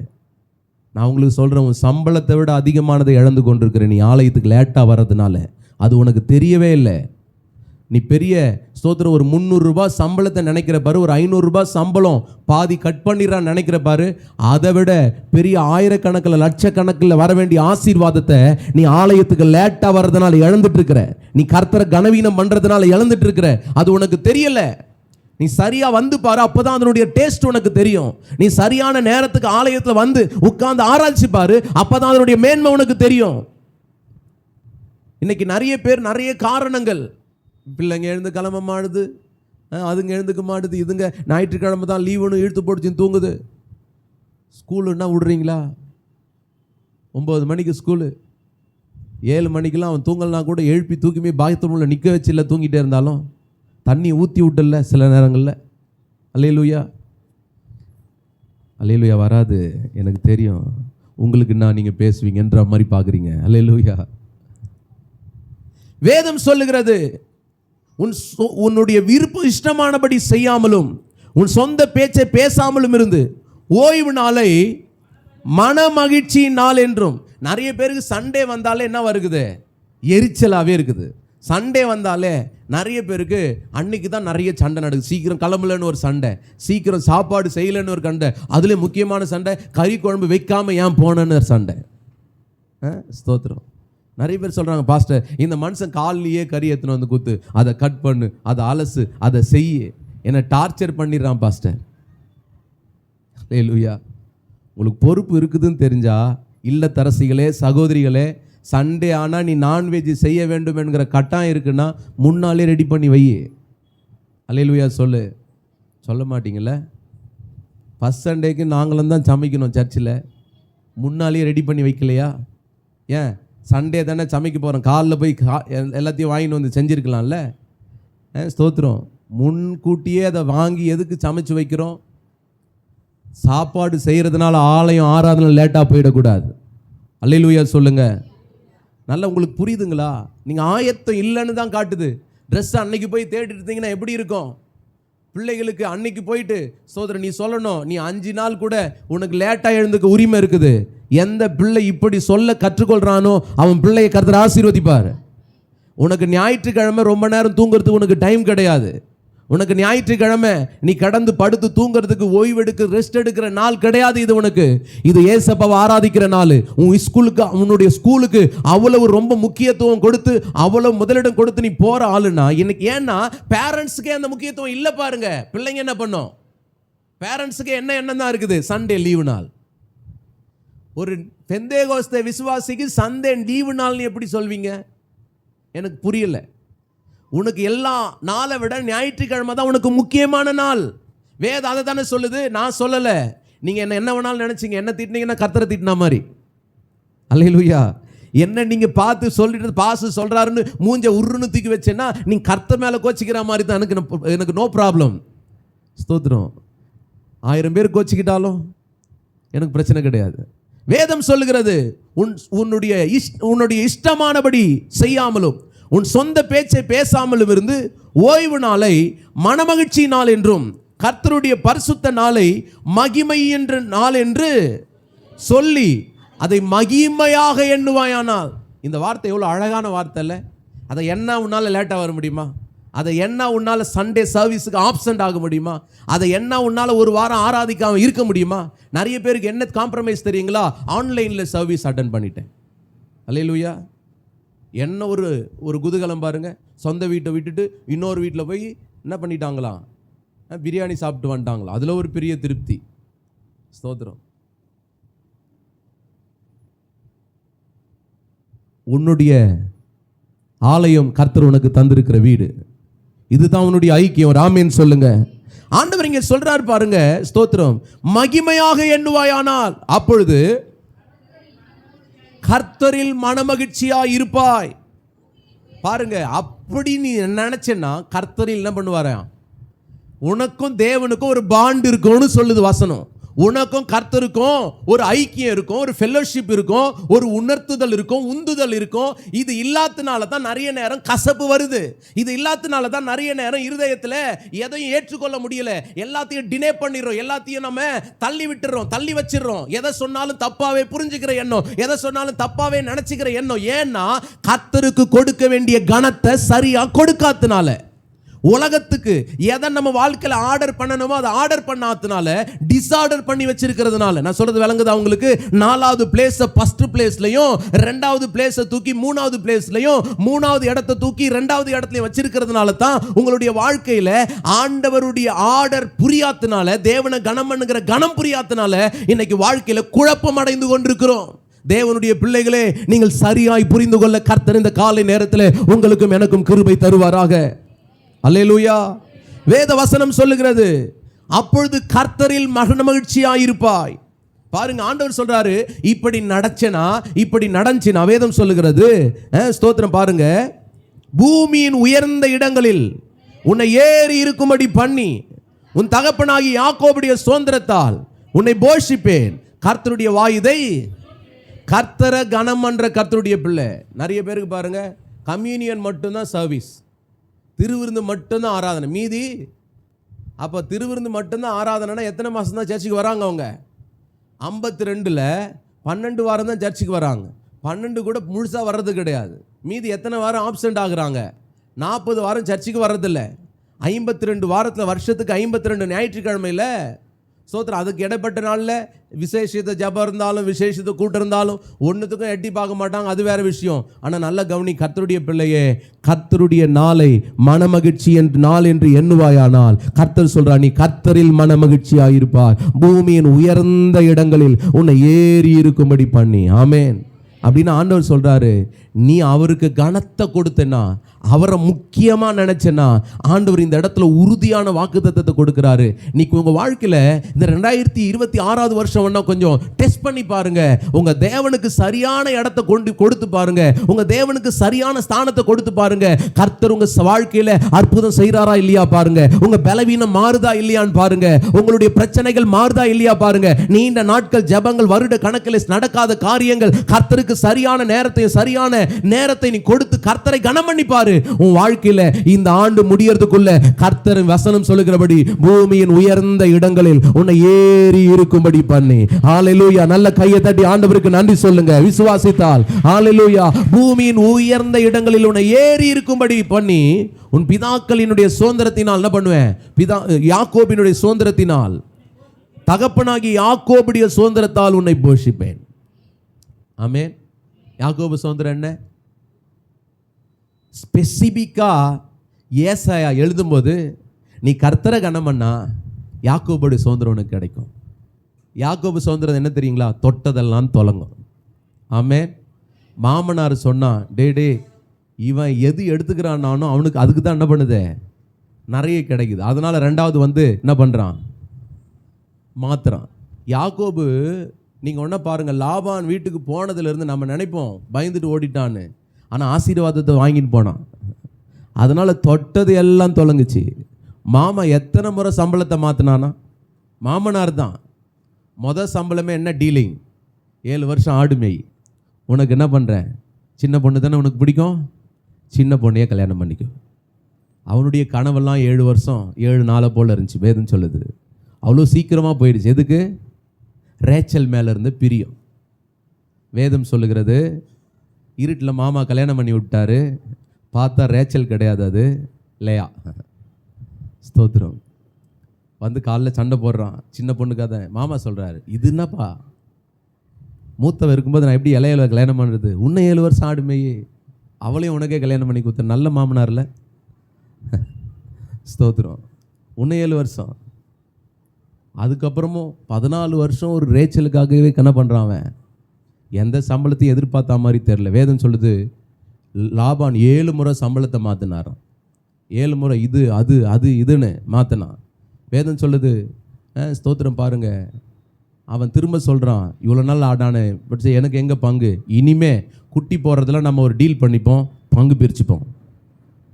Speaker 1: நான் உங்களுக்கு சொல்கிறேன், உன் சம்பளத்தை விட அதிகமானதை இழந்து கொண்டிருக்கிறேன் நீ ஆலயத்துக்கு லேட்டாக வர்றதுனால. அது உனக்கு தெரியவே இல்லை. நீ பெரிய ஸ்தோத்திரம் ஒரு 300 ரூபாய் சம்பளத்தை நினைக்கிற பாரு, ஒரு 500 ரூபாய் சம்பளம் பாதி கட் பண்ணிடுறான்னு நினைக்கிற பாரு. அதை விட பெரிய ஆயிரக்கணக்கில் லட்சக்கணக்கில் வர வேண்டிய ஆசீர்வாதத்தை நீ ஆலயத்துக்கு லேட்டாக வர்றதுனால இழந்துட்டு இருக்கிற. நீ கர்த்தரை கனவீனம் பண்ணுறதுனால இழந்துட்டு இருக்கிற. அது உனக்கு தெரியல. நீ சரியா வந்து பாரு, அப்பதான் அதனுடைய டேஸ்ட் உனக்கு தெரியும். நீ சரியான நேரத்துக்கு ஆலயத்தில் வந்து உட்கார்ந்து ஆராய்ச்சி பாரு, அப்பதான் அதனுடைய மேன்மை உனக்கு தெரியும். இன்னைக்கு நிறைய பேர் நிறைய காரணங்கள், பிள்ளைங்க எழுந்து கிளம்ப மாடுது, அதுங்க எழுந்துக்க மாட்டுது, இதுங்க ஞாயிற்றுக்கிழமை தான் லீவுன்னு இழுத்து போட்டுச்சின்னு தூங்குது. ஸ்கூலுன்னா விடுறீங்களா? 9 மணிக்கு ஸ்கூலு, 7 மணிக்கெல்லாம் அவன் தூங்கலனா கூட எழுப்பி தூக்கிமே பாத்ரூமில் நிற்க வச்சு இல்லை தூங்கிட்டே இருந்தாலும் தண்ணி ஊற்றி விட்டல சில நேரங்களில். அல்லேலூயா. அல்லேலூயா வராது எனக்கு தெரியும். உங்களுக்கு நான் நீங்கள் பேசுவீங்கன்ற மாதிரி பார்க்குறீங்க. அல்லேலூயா. வேதம் சொல்லுகிறது, உன்னுடைய விருப்பம் இஷ்டமானபடி செய்யாமலும் உன் சொந்த பேச்சை பேசாமலும் இருந்து ஓய்வு நாளை மன மகிழ்ச்சியின் நாள் என்றும். நிறைய பேருக்கு சண்டே வந்தாலே என்ன வருகுது, எரிச்சலாகவே இருக்குது. சண்டே வந்தாலே நிறைய பேருக்கு அன்னைக்கு தான் நிறைய சண்டை நடக்குது. சீக்கிரம் கிளம்பலன்னு ஒரு சண்டை, சீக்கிரம் சாப்பாடு செய்யலன்னு ஒரு சண்டை, அதுலேயும் முக்கியமான சண்டை கறி குழம்பு வைக்காமல் ஏன் போனேன்னு ஒரு சண்டை. ஸ்தோத்திரம். நிறைய பேர் சொல்கிறாங்க, பாஸ்டர் இந்த மனுஷன் காலிலேயே கறி எடுத்துன்னு வந்து குத்து, அதை கட் பண்ணு, அதை அலசு, அதை செய்ய, என்னை டார்ச்சர் பண்ணிடுறான் பாஸ்டர். அல்லேலூயா. உங்களுக்கு பொறுப்பு இருக்குதுன்னு தெரிஞ்சா, இல்லத்தரசிகளே சகோதரிகளே, சண்டே ஆனால் நீ நான்வெஜ் செய்ய வேண்டும் என்கிற கட்டாயம் இருக்குன்னா முன்னாலே ரெடி பண்ணி வை. அல்லேலூயா சொல்லு. சொல்ல மாட்டீங்கள? ஃபஸ்ட் சண்டேக்கு நாங்களும் தான் சமைக்கணும் சர்ச்சில். முன்னாலேயே ரெடி பண்ணி வைக்கலையா? ஏன் சண்டே தானே சமைக்க போகிறோம், காலில் போய் எல்லாத்தையும் வாங்கிட்டு வந்து செஞ்சுருக்கலாம்ல. ஸ்தோத்திரம். முன்கூட்டியே அதை வாங்கி எதுக்கு சமைச்சு வைக்கிறோம்? சாப்பாடு செய்கிறதுனால ஆலயம் ஆராதனை லேட்டாக போயிடக்கூடாது. அல்லேலூயா சொல்லுங்கள். நல்லா உங்களுக்கு புரியுதுங்களா? நீங்கள் ஆயத்தம் இல்லைன்னு தான் காட்டுது. ட்ரெஸ் அன்னைக்கு போய் தேடிட்டு இருந்தீங்கன்னா எப்படி இருக்கும்? பிள்ளைகளுக்கு அன்னைக்கு போயிட்டு சோதரன் நீ சொல்லணும், நீ 5 நாள் கூட உனக்கு லேட்டாக எழுந்துக்க உரிமை இருக்குது. எந்த பிள்ளை இப்படி சொல்ல கற்றுக்கொள்கிறானோ அவன் பிள்ளையை கர்த்தர் ஆசீர்வதிப்பார். உனக்கு ஞாயிற்றுக்கிழமை ரொம்ப நேரம் தூங்குறதுக்கு உனக்கு டைம் கிடையாது. உனக்கு ஞாயிற்றுக்கிழமை நீ கடந்து படுத்து தூங்குறதுக்கு, ஓய்வெடுக்க, ரெஸ்ட் எடுக்கிற நாள் கிடையாது. இது உனக்கு, இது ஏசப்பாவை ஆராதிக்கிற நாள். உன் ஸ்கூலுக்கு, உன்னுடைய ஸ்கூலுக்கு அவ்வளவு ரொம்ப முக்கியத்துவம் கொடுத்து, அவ்வளவு முதலிடம் கொடுத்து நீ போற ஆளுனா இன்னைக்கு. ஏன்னா பேரண்ட்ஸுக்கே அந்த முக்கியத்துவம் இல்லை பாருங்க. பிள்ளைங்க என்ன பண்ணும்? பேரண்ட்ஸுக்கு என்ன எண்ணம் தான் இருக்குது? சண்டே லீவு நாள். ஒரு பெந்தேகோஸ்தே விசுவாசிக்கு சண்டே லீவு நாள்னு எப்படி சொல்வீங்க? எனக்கு புரியல. உனக்கு எல்லா நாளை விட ஞாயிற்றுக்கிழமை தான் உனக்கு முக்கியமான நாள். வேதம் அதை தானே சொல்லுது, நான் சொல்லலை. நீங்கள் என்ன வேணாலும் நினச்சிங்க, என்ன திட்டினீங்கன்னா கர்த்தரை திட்டினா மாதிரி. அல்லேலூயா. என்ன நீங்கள் பார்த்து சொல்லிட்டு பாசு சொல்கிறாருன்னு மூஞ்ச உருன்னு தூக்கி வச்சேன்னா நீங்கள் கர்த்தர் மேலே கோச்சிக்கிற மாதிரி தான். எனக்கு நோ ப்ராப்ளம். ஸ்தோத்திரம். 1000 பேர் கோச்சிக்கிட்டாலும் எனக்கு பிரச்சனை கிடையாது. வேதம் சொல்லுகிறது, உன்னுடைய இஷ்டமானபடி செய்யாமலும் உன் சொந்த பேச்சை பேசாமலும் இருந்து ஓய்வு நாளை மனமகிழ்ச்சி நாள் என்றும் கர்த்தருடைய பரிசுத்த நாளை மகிமை என்ற நாள் என்று சொல்லி அதை மகிமையாக எண்ணுவாயானால். இந்த வார்த்தை எவ்வளோ அழகான வார்த்தை இல்லை? அதை என்ன உன்னால் லேட்டாக வர முடியுமா? அதை என்ன உன்னால் சண்டே சர்வீஸுக்கு ஆப்சண்ட் ஆக முடியுமா? அதை என்ன உன்னால் ஒரு வாரம் ஆராதிக்காமல் இருக்க முடியுமா? நிறைய பேருக்கு என்ன காம்ப்ரமைஸ் தெரியுங்களா? ஆன்லைனில் சர்வீஸ் அட்டன் பண்ணிட்டேன். அல்லேலூயா. என்ன ஒரு குதூகலம் பாருங்க. சொந்த வீட்டை விட்டுட்டு இன்னொரு வீட்டில் போய் என்ன பண்ணிட்டாங்களாம்? பிரியாணி சாப்பிட்டு வந்துட்டாங்களாம். அதில் ஒரு பெரிய திருப்தி. ஸ்தோத்திரம். உன்னுடைய ஆலயம் கர்த்தர் உனக்கு தந்திருக்கிற வீடு. இதுதான் உன்னுடைய ஐக்கியம். ஆமென் சொல்லுங்க. ஆண்டவர் இங்கே சொல்றாரு பாருங்க. ஸ்தோத்திரம். மகிமையாக எண்ணுவாயானால் அப்பொழுது கர்த்தரில் மனமகிழ்ச்சியா இருப்பாய். பாருங்க, அப்படி நீ நினைச்சேன்னா கர்த்தரில் என்ன பண்ணுவாராம்? உனக்கும் தேவனுக்கும் ஒரு பாண்ட் இருக்கும்னு சொல்லுது வசனம். உனக்கும் கர்த்தருக்கும் ஒரு ஐக்கியம் இருக்கும், ஒரு ஃபெல்லோஷிப் இருக்கும், ஒரு உணர்த்துதல் இருக்கும், உந்துதல் இருக்கும். இது இல்லாதனால தான் நிறைய நேரம் கசப்பு வருது. இது இல்லாதனால தான் நிறைய நேரம் இருதயத்தில் எதையும் ஏற்றுக்கொள்ள முடியல. எல்லாத்தையும் டினே பண்ணிடுறோம், எல்லாத்தையும் நம்ம தள்ளி விட்டுறோம், தள்ளி வச்சிடறோம். எதை சொன்னாலும் தப்பாவே புரிஞ்சுக்கிற எண்ணம், எதை சொன்னாலும் தப்பாவே நினைச்சுக்கிற எண்ணம். ஏன்னா கர்த்தருக்கு கொடுக்க வேண்டிய கனத்தை சரியா கொடுக்காதனால. உலகத்துக்கு எதை நம்ம வாழ்க்கையில் ஆர்டர் பண்ணணுமோ அதை ஆர்டர் பண்ணாதனால, டிஸார்டர் பண்ணி வச்சிருக்கிறதுனால. நான் சொல்றது விளங்குது அவங்களுக்கு? 4வது பிளேஸை ஃபர்ஸ்ட் பிளேஸ்லையும், 2வது பிளேஸை தூக்கி 3வது பிளேஸ்லையும், 3வது இடத்தை தூக்கி 2வது இடத்துலையும் வச்சிருக்கிறதுனால தான் உங்களுடைய வாழ்க்கையில ஆண்டவருடைய ஆர்டர் புரியாதனால, தேவனை கனம் பண்ணுகிற கனம் புரியாதனால இன்னைக்கு வாழ்க்கையில குழப்பம் அடைந்து கொண்டிருக்கிறோம். தேவனுடைய பிள்ளைகளே, நீங்கள் சரியாய் புரிந்து கொள்ள கர்த்தர் இந்த காலை நேரத்தில் உங்களுக்கும் எனக்கும் கிருபை தருவாராக. அல்லேலூயா. வேத வசனம் சொல்லுகிறது, அப்பொழுது கர்த்தரில் மகிழ்ச்சியாயிருப்பாய். பாருங்க, ஆண்டவர் சொல்றாரு, இப்படி நடச்சனா, இப்படி நடந்துச்சுனா. வேதம் சொல்லுகிறது, ஸ்தோத்திரம் பாருங்க, பூமியின் உயர்ந்த இடங்களில் உன்னை ஏறி இருக்கும்படி பண்ணி உன் தகப்பனாகி யாக்கோபுடைய சுதந்திரத்தால் உன்னை போஷிப்பேன். கர்த்தருடைய வாயுதை கர்த்தரை கனம் பண்ற கர்த்தருடைய பிள்ளை. நிறைய பேருக்கு பாருங்க, கம்யூனியன் மட்டும்தான் சர்வீஸ், திருவிருந்து மட்டும்தான் ஆராதனை, மீதி. அப்போ திருவிருந்து மட்டும்தான் ஆராதனைனா எத்தனை மாதம் தான் சர்ச்சுக்கு வராங்க அவங்க? 52ல் 12 வாரம் தான் சர்ச்சுக்கு வராங்க. 12 கூட முழுசாக வர்றது கிடையாது. மீதி எத்தனை வாரம் ஆப்சென்ட் ஆகுறாங்க? 40 வாரம் சர்ச்சுக்கு வர்றதில்ல. 52 வாரத்தில், வருஷத்துக்கு 52 ஞாயிற்றுக்கிழமையில் ஸ்தோத்திரம். அதுக்கு இடைப்பட்ட நாளில் விசேஷத்தை ஜபம் இருந்தாலும், விசேஷத்தை கூட்டம் இருந்தாலும் ஒன்றுத்துக்கும் எட்டி பார்க்க மாட்டாங்க, அது வேற விஷயம். ஆனால் நல்ல கவனி, கர்த்தருடைய பிள்ளையே, கர்த்தருடைய நாளை மனமகிழ்ச்சி என்று நாள் என்று எண்ணுவாயானால், கர்த்தர் சொல்றார், நீ கர்த்தரில் மனமகிழ்ச்சியாயிருப்பார், பூமியின் உயர்ந்த இடங்களில் உன்னை ஏறி இருக்கும்படி பண்ணி. ஆமேன். அப்படின்னு ஆண்டவர் சொல்றாரு. நீ அவருக்கு கனத்தை கொடுத்தனா, அவரை முக்கியமா நினைச்சனா, ஆண்டவர் இந்த இடத்துல உறுதியான வாக்குத்தத்தத்தை கொடுக்கிறாரு. இன்னைக்கு உங்க வாழ்க்கையில இந்த 2026 வருஷம் வேணா கொஞ்சம் டெஸ்ட் பண்ணி பாருங்க. உங்க தேவனுக்கு சரியான இடத்தை கொடுத்து பாருங்க. உங்க தேவனுக்கு சரியான ஸ்தானத்தை கொடுத்து பாருங்க. கர்த்தர் உங்க வாழ்க்கையில அற்புதம் செய்றாரா இல்லையா பாருங்க. உங்க பலவீனம் மாறுதா இல்லையான்னு பாருங்க. உங்களுடைய பிரச்சனைகள் மாறுதா இல்லையா பாருங்க. நீண்ட நாட்கள் ஜெபங்கள், வருட கணக்கில் நடக்காத காரியங்கள், கர்த்தருக்கு சரியான நேரத்தை நீ கொடுத்து கர்த்தரை கனம் பண்ணி பாரு. உன் வாழ்க்கையில இந்த ஆண்டு முடியறதுக்குள்ள கர்த்தர் வசனம் சொல்லுகிறபடி பூமியின் உயர்ந்த இடங்களில் உன்னை ஏறி இருக்கும்படி பண்ணி. ஹalleluya. நல்ல கையை தட்டி ஆண்டவருக்கு நன்றி சொல்லுங்க விசுவாசித்தால். ஹalleluya. பூமியின் உயர்ந்த இடங்களில் உன்னை ஏறி இருக்கும்படி பண்ணி உன் பிதாக்களினுடைய சுதந்திரத்தினால் என்ன பண்ணுவேன்? யாக்கோபினுடைய சுதந்திரத்தினால், தகப்பனாகி யாக்கோபுடைய சுதந்திரத்தால் உன்னை போஷிப்பேன். ஆமென். யாக்கோபு சுதந்திரம் என்ன? ஸ்பெசிபிக்கா ஏசாயா எழுதும்போது நீ கர்த்தரை கனம் பண்ணா யாக்கோபுடைய சுதந்திரம் உனக்கு கிடைக்கும். யாக்கோபு சுதந்திரம் என்ன தெரியுங்களா? தொட்டதெல்லாம் தொலங்கும். ஆமென். மாமனார் சொன்னா, டே இவன் எது எடுத்துக்கிறான்னாலும் அவனுக்கு அதுக்கு தான் என்ன பண்ணுது, நிறைய கிடைக்குது. அதனால ரெண்டாவது வந்து என்ன பண்றான், மாத்துறான். யாக்கோபு நீங்க ஒன்ன பாருங்க, லாபான் வீட்டுக்கு போனதுல இருந்து நம்ம நினைப்போம் பயந்துட்டு ஓடிட்டான்னு, ஆனா ஆசீர்வாதத்தை வாங்கிட்டு போனான். அதனால தொட்டது எல்லாம் தொலைங்குச்சு. மாமா எத்தனை முறை சம்பளத்தை மாத்தினானா? மாமனார் தான். சம்பளமே என்ன டீலிங், 7 வருஷம் ஆடு மேய், உனக்கு என்ன பண்றேன், சின்ன பொண்ணு தானே உனக்கு பிடிக்கும், சின்ன பொண்ணையே கல்யாணம் பண்ணிக்கும். அவனுடைய கனவெல்லாம் 7 வருஷம் 7 நாளை போல இருந்துச்சு. வேதம் சொல்லுது அவ்வளோ சீக்கிரமாக போயிடுச்சு. எதுக்கு? ரேச்சல் மேலே இருந்து பிரியம். வேதம் சொல்லுகிறது இருட்டில் மாமா கல்யாணம் பண்ணி விட்டாரு, பார்த்தா ரேச்சல் கிடையாது, அது லேயா. ஸ்தோத்திரம். வந்து காலைல சண்டை போடுறான், சின்ன பொண்ணுக்காக. மாமா சொல்கிறாரு, இது என்னப்பா, மூத்தவ இருக்கும்போது நான் எப்படி இளையல கல்யாணம் பண்ணுறது, உன்னை 7 வருஷம் ஆடுமையே, அவளையும் உனக்கே கல்யாணம் பண்ணி கொடுத்த நல்ல மாமனார்ல. ஸ்தோத்திரம். உன்னை 7 வருஷம், அதுக்கப்புறமும் 14 வருஷம் ஒரு ரேச்சலுக்காகவே என்ன பண்ணுறான் அவன். எந்த சம்பளத்தையும் எதிர்பார்த்த மாதிரி தெரில. வேதம் சொல்லுது லாபான் 7 முறை சம்பளத்தை மாற்றினாராம். 7 முறை இது அது அது இதுன்னு மாற்றினான். வேதம் சொல்லுது, ஸ்தோத்திரம் பாருங்க, அவன் திரும்ப சொல்கிறான், இவ்வளோ நாள் ஆடானே, பட் எனக்கு எங்கே பங்கு, இனிமே குட்டி போடுறதுல நம்ம ஒரு டீல் பண்ணிப்போம், பங்கு பிரிச்சுப்போம்.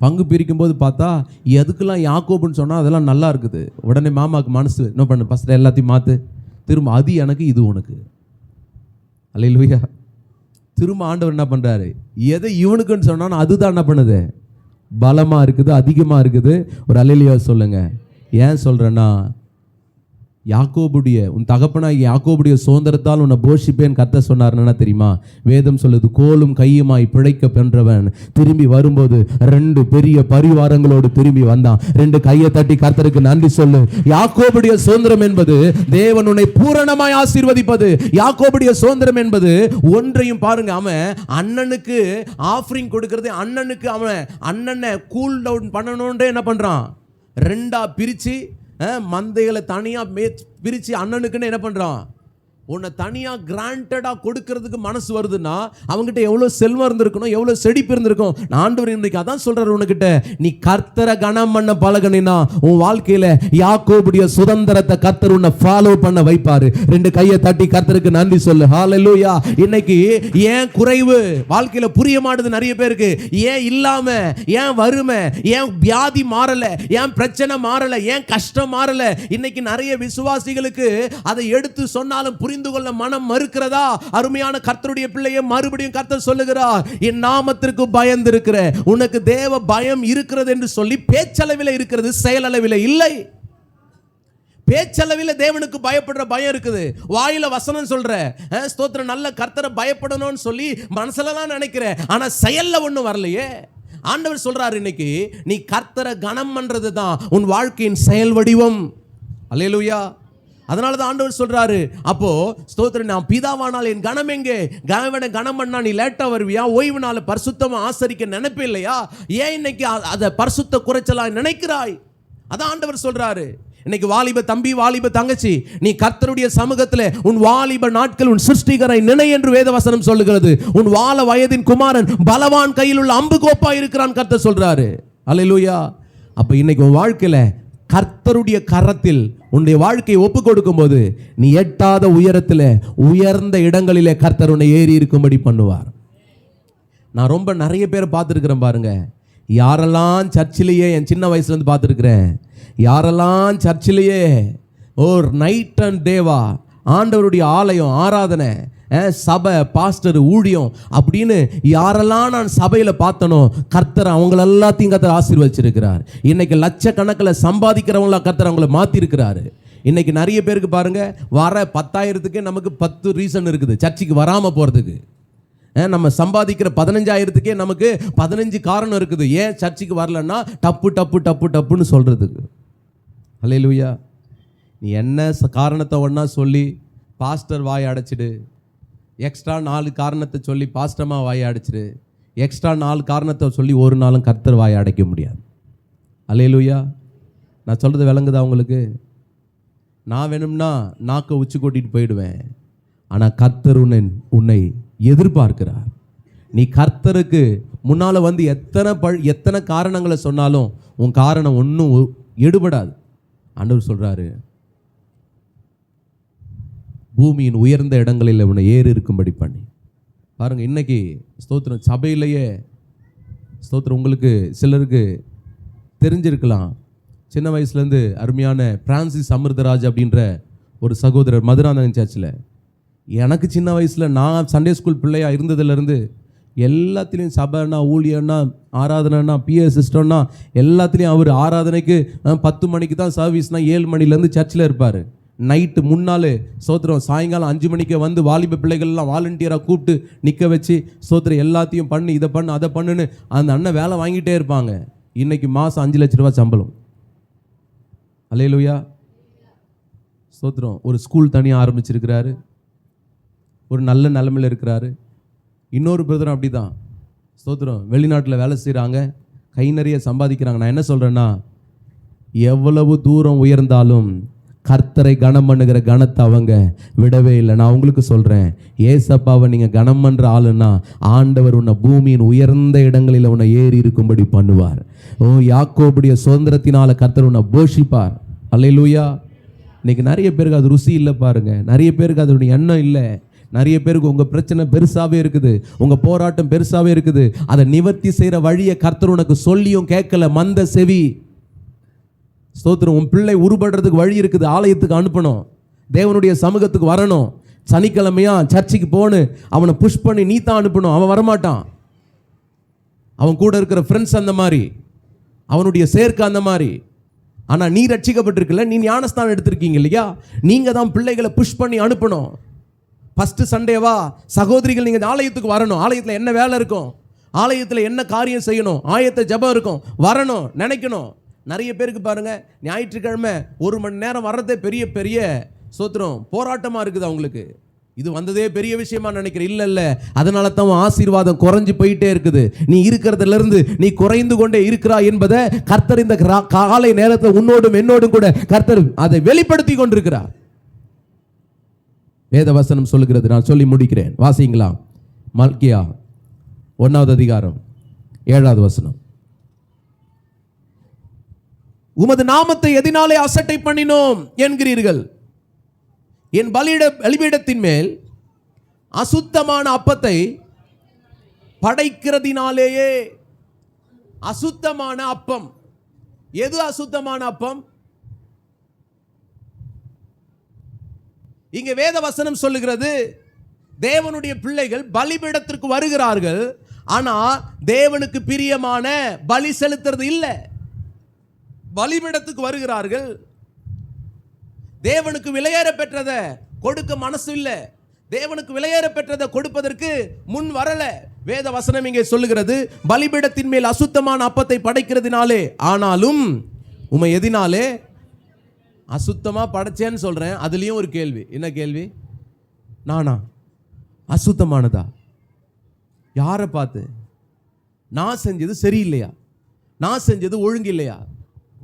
Speaker 1: பங்கு பிரிக்கும்போது பார்த்தா எதுக்கெல்லாம் யாக்கோபுன்னு சொன்னால் அதெல்லாம் நல்லா இருக்குது. உடனே மாமாவுக்கு மனசு என்ன பண்ணு, ஃபஸ்ட்டு எல்லாத்தையும் மாற்று, திரும்ப அது எனக்கு இது உனக்கு. அல்லேலூயா. திரும்ப ஆண்டவர் என்ன பண்ணுறாரு, எதை இவனுக்குன்னு சொன்னாலும் அதுதான் என்ன பண்ணுது, பலமாக இருக்குது, அதிகமாக இருக்குது. ஒரு அல்லேலூயா சொல்லுங்க. ஏன் சொல்கிறேன்னா, யாக்கோபுடைய உன் தகப்பனாகி யாக்கோபுடைய சுதந்திரத்தால் உன்னை போஷிப்பேன் கர்த்தர் சொன்னார்னா தெரியுமா? வேதம் சொல்லுது, கோலும் கையுமாய் பிழைக்க பெற்றவன் திரும்பி வரும்போது 2 பெரிய பரிவாரங்களோடு திரும்பி வந்தான். 2 கையை தட்டி கர்த்தருக்கு நன்றி சொல்லு. யாக்கோபுடைய சுதந்திரம் என்பது தேவன் உன்னை பூரணமாய் ஆசீர்வதிப்பது. யாக்கோபுடைய சுதந்திரம் என்பது ஒன்றையும் பாருங்க, அவன் அண்ணனுக்கு ஆஃபரிங் கொடுக்கறது, அண்ணனுக்கு அவன் அண்ணனை கூல் டவுன் பண்ணணும்ன்றே என்ன பண்றான், 2ஆ பிரிச்சு மந்தைகளை தனியாக பிரித்து அண்ணனுக்குன்னு என்ன பண்ணுறான், உன்னை தனியாக கிராண்டடாக கொடுக்கறதுக்கு மனசு வருதுன்னா அவங்ககிட்ட எவ்வளோ செல்வம் இருந்திருக்கணும், எவ்வளோ செழிப்பு இருந்திருக்கும். ஆண்டவர் இன்னைக்கு அதான் சொல்கிறார் உனக்கிட்ட, நீ கர்த்தரை கனம் பண்ண பழகினா உன் வாழ்க்கையில் யாக்கோபுடைய சுதந்திரத்தை கர்த்தர் உன்னை ஃபாலோ பண்ண வைப்பார். 2 கையை தட்டி கர்த்தருக்கு நன்றி சொல்லு. ஹல்லேலூயா. இன்னைக்கு ஏன் குறைவு வாழ்க்கையில் புரிய மாட்டுது நிறைய பேருக்கு. ஏன் இல்லாம, ஏன் வறுமை, ஏன் வியாதி மாறல, ஏன் பிரச்சனை மாறல, ஏன் கஷ்டம் மாறல. இன்னைக்கு நிறைய விசுவாசிகளுக்கு அதை எடுத்து சொன்னாலும் புரிந்து கொள்ள மனம் மறுக்கிறதா? அருமையான கர்த்தருடைய பிள்ளையை மறுபடியும் கர்த்தர் சொல்லுகிறார், என் நாமத்திற்கு பயந்திருக்கிற உனக்கு தேவ பயம் இருக்கிறது என்று சொல்லி பேச்சளவில் இருக்கிறது, செயலளவில் இல்லை. பேச்சளவில் தேவனுக்கு பயப்படுற பயம் இருக்குது, வாயில வசனம் சொல்ற, ஸ்தோத்திரம், நல்ல கர்த்தரை பயப்படணும்னு சொல்லி மனசுல தான் நினைக்கிற, ஆனா செயல்ல ஒண்ணும் வரலையே. ஆண்டவர் சொல்றாரு, இன்னைக்கு நீ கர்த்தரை கனம் பண்றது தான் உன் வாழ்க்கையின் செயல் வடிவம். அல்லேலூயா. அதனால தான் ஆண்டவர் சொல்றாரு, அப்போ ஸ்தோத்திரம், நான் பிதாவானால் என் கனம் எங்கே, கனம் பண்ணா நீ லேட்டா வருவியா, ஓய்வு நாள் பரிசுத்தமா ஆசரிக்க நினைப்பே இல்லையா, ஏன் இன்னைக்கு அதை பரிசுத்த குறைச்சலா நினைக்கிறாய்? அதான் ஆண்டவர் சொல்றாரு, இன்னைக்கு வாலிப தம்பி, வாலிப தங்கச்சி, நீ கர்த்தருடைய சமூகத்தில் உன் வாலிப நாட்கள் உன் சிருஷ்டிகரை நினை என்று வேதவசனம் சொல்லுகிறது. உன் வால வயதின் குமாரன் பலவான் கையில் உள்ள அம்பு கோப்பா இருக்கிறான் கர்த்தர் சொல்றாரு. அல்லேலூயா. அப்ப இன்னைக்கு உன் வாழ்க்கையில கர்த்தருடைய கரத்தில் உன்னுடைய வாழ்க்கையை ஒப்பு கொடுக்கும் போது நீ எட்டாத உயரத்தில் உயர்ந்த இடங்களிலே கர்த்தர் உன்னை ஏறி இருக்கும்படி பண்ணுவார். நான் ரொம்ப நிறைய பேரை பார்த்துருக்கிறேன் பாருங்க. யாரெல்லாம் சர்ச்சிலேயே என் சின்ன வயசுலேருந்து பார்த்துருக்குறேன், யாரெல்லாம் சர்ச்சிலேயே ஓர் நைட் அண்ட் டேவா ஆண்டவருடைய ஆலயம், ஆராதனை, சபை, பாஸ்டர், ஊழியம் அப்படின்னு யாரெல்லாம் நான் சபையில் பார்த்தனோ கர்த்தர் அவங்கள எல்லாத்தையும் கர்த்தர் ஆசீர்வதிச்சிருக்கிறார். இன்னைக்கு லட்சக்கணக்கில் சம்பாதிக்கிறவங்களா கர்த்தர் அவங்கள மாற்றிருக்கிறாரு. இன்னைக்கு நிறைய பேருக்கு பாருங்க, வர 10,000க்கே நமக்கு 10 ரீசன் இருக்குது சர்ச்சுக்கு வராமல் போகிறதுக்கு. நம்ம சம்பாதிக்கிற 15,000க்கே நமக்கு 15 காரணம் இருக்குது ஏன் சர்ச்சுக்கு வரலன்னா டப்பு டப்பு டப்பு டப்புன்னு சொல்கிறதுக்கு. அல்லேலூயா. நீ என்ன காரணத்தை ஒன்றா சொல்லி பாஸ்டர் வாய் அடைச்சிடு, எக்ஸ்ட்ரா 4 காரணத்தை சொல்லி பாஸ்டமா வாய் அடைச்சிடு, எக்ஸ்ட்ரா 4 காரணத்தை சொல்லி ஒரு நாளும் கர்த்தர் வாய் அடைக்க முடியாது. அல்லேலூயா. நான் சொல்கிறது விளங்குதா உங்களுக்கு? நான் வேணும்னா நாக்கை உச்சி கொட்டிட்டு போயிடுவேன், ஆனால் கர்த்தர் உன்னை எதிர்பார்க்கிறார். நீ கர்த்தருக்கு முன்னால் வந்து எத்தனை காரணங்களை சொன்னாலும் உன் காரணம் ஒன்றும் எடுபடாது. ஆண்டவர் சொல்கிறாரு, பூமியின் உயர்ந்த இடங்களில் உன்னை ஏறி இருக்கும்படி பண்ணி பாருங்கள். இன்னைக்கு ஸ்தோத்திரம் சபையிலேயே ஸ்தோத்திரம் உங்களுக்கு சிலருக்கு தெரிஞ்சிருக்கலாம். சின்ன வயசுலேருந்து அருமையான பிரான்சிஸ் அமிர்தராஜ் அப்படின்ற ஒரு சகோதரர் மதுராந்தகன் சர்ச்சில், எனக்கு சின்ன வயசில் நான் சண்டே ஸ்கூல் பிள்ளையாக இருந்ததுலேருந்து எல்லாத்துலேயும் சபைனா, ஊழியன்னா, ஆராதனைனா, பிஎஸ் சிஸ்டம்னா எல்லாத்துலேயும் அவர் ஆராதனைக்கு 10 மணிக்கு தான் சர்வீஸ்னால் 7 மணிலேருந்து சர்ச்சில் இருப்பார். நைட்டு முன்னாள் சோத்திரம் சாயங்காலம் 5 மணிக்கு வந்து வாலிப பிள்ளைகள்லாம் வாலண்டியராக கூப்பிட்டு நிற்க வச்சு சோத்திரம் எல்லாத்தையும் பண்ணு, இதை பண்ணு, அதை பண்ணுன்னு அந்த அண்ணன் வேலை வாங்கிட்டே இருப்பாங்க. இன்னைக்கு மாதம் 5 லட்ச ரூபா சம்பளம். அல்லேலூயா. சோத்திரம் ஒரு ஸ்கூல் தனியாக ஆரம்பிச்சிருக்கிறாரு, ஒரு நல்ல நிலைமையில் இருக்கிறாரு. இன்னொரு பிரதரும் அப்படி தான் ஸ்தோத்திரம் வெளிநாட்டில் வேலை செய்கிறாங்க, கை நிறைய சம்பாதிக்கிறாங்க. நான் என்ன சொல்கிறேன்னா, எவ்வளவு தூரம் உயர்ந்தாலும் கர்த்தரை கனம் பண்ணுகிற கனத்தை அவங்க விடவே இல்லை. நான் உங்களுக்கு சொல்கிறேன், ஏசப்பாவை நீங்கள் கனம் பண்ணுற ஆளுன்னா ஆண்டவர் உன்னை பூமியின் உயர்ந்த இடங்களில் உன்னை ஏறி இருக்கும்படி பண்ணுவார். யாக்கோபுடைய சுதந்திரத்தினால கர்த்தர் உன்னை போஷிப்பார். அல்லேலூயா. இன்னைக்கு நிறைய பேருக்கு அது ருசி இல்லை பாருங்க, நிறைய பேருக்கு அதோடைய எண்ணம் இல்லை. நிறைய பேருக்கு உங்கள் பிரச்சனை பெருசாகவே இருக்குது, உங்கள் போராட்டம் பெருசாகவே இருக்குது. அதை நிவர்த்தி செய்கிற வழியை கர்த்தர் உனக்கு சொல்லியும் கேட்கல, மந்த செவி. ஸ்தோத்திரம். உன் பிள்ளை உருப்படுறதுக்கு வழி இருக்குது, ஆலயத்துக்கு அனுப்பணும், தேவனுடைய சமூகத்துக்கு வரணும். சனிக்கிழமையா சர்ச்சுக்கு போன்னு அவனை புஷ் பண்ணி நீ தான் அனுப்பணும், அவன் வரமாட்டான். அவன் கூட இருக்கிற ஃப்ரெண்ட்ஸ் அந்த மாதிரி, அவனுடைய சேர்க்கை அந்த மாதிரி. ஆனால் நீ ரட்சிக்கப்பட்டிருக்கல, நீ ஞானஸ்தானம் எடுத்திருக்கீங்க இல்லையா, நீங்கள் தான் பிள்ளைகளை புஷ் பண்ணி அனுப்பணும். ஃபஸ்ட்டு சண்டேவா சகோதரிகள் நீங்கள் ஆலயத்துக்கு வரணும். ஆலயத்தில் என்ன வேலை இருக்கும், ஆலயத்தில் என்ன காரியம் செய்யணும், ஆயத்த ஜபம் இருக்கும், வரணும், நினைக்கணும். நிறைய பேருக்கு பாருங்க, ஞாயிற்றுக்கிழமை 1 மணி நேரம் வர்றதே பெரிய பெரிய சோத்திரம் போராட்டமாக இருக்குது அவங்களுக்கு. இது வந்ததே பெரிய விஷயமா நினைக்கிறேன். இல்லை, அதனால தான் ஆசீர்வாதம் குறைஞ்சு போயிட்டே இருக்குது. நீ இருக்கிறதுலேருந்து நீ குறைந்து கொண்டே இருக்கிறா என்பதை கர்த்தர் இந்த காலை நேரத்தில் உன்னோடும் என்னோடும் கூட கர்த்தர் அதை வெளிப்படுத்தி கொண்டிருக்கிறார். வேத வசனம் சொல்லுகிறது, நான் சொல்லி முடிக்கிறேன், வாசிங்களா. மல்கியா 1வது அதிகாரம் 7வது வசனம். உமது நாமத்தை எதினாலே அசட்டை பண்ணினோம் என்கிறீர்கள், என் பலிபீடத்தின் மேல் அசுத்தமான அப்பத்தை படைக்கிறதினாலேயே. அசுத்தமான அப்பம். எது அசுத்தமான அப்பம்? இங்கே வேத வசனம் சொல்லுகிறது, தேவனுடைய பிள்ளைகள் பலிபீடத்திற்கு வருகிறார்கள், ஆனா தேவனுக்கு பிரியமான பலி செலுத்துறது இல்லை. பலிபீடத்துக்கு வருகிறார்கள், தேவனுக்கு விலையேற பெற்றதை கொடுக்க மனசு இல்லை, தேவனுக்கு விலையேற பெற்றதை கொடுப்பதற்கு முன் வரல. வேத வசனம் இங்கே சொல்லுகிறது, பலிபீடத்தின் மேல் அசுத்தமான அப்பத்தை படைக்கிறதுனாலே. ஆனாலும் உமை எதினாலே அசுத்தமா படைச்சேன்னு சொல்றேன். அதுலயும் ஒரு கேள்வி. என்ன கேள்வி? நானா அசுத்தமானதா? யாரை பார்த்து? நான் செஞ்சது சரியில்லையா? நான் செஞ்சது ஒழுங்கு இல்லையா?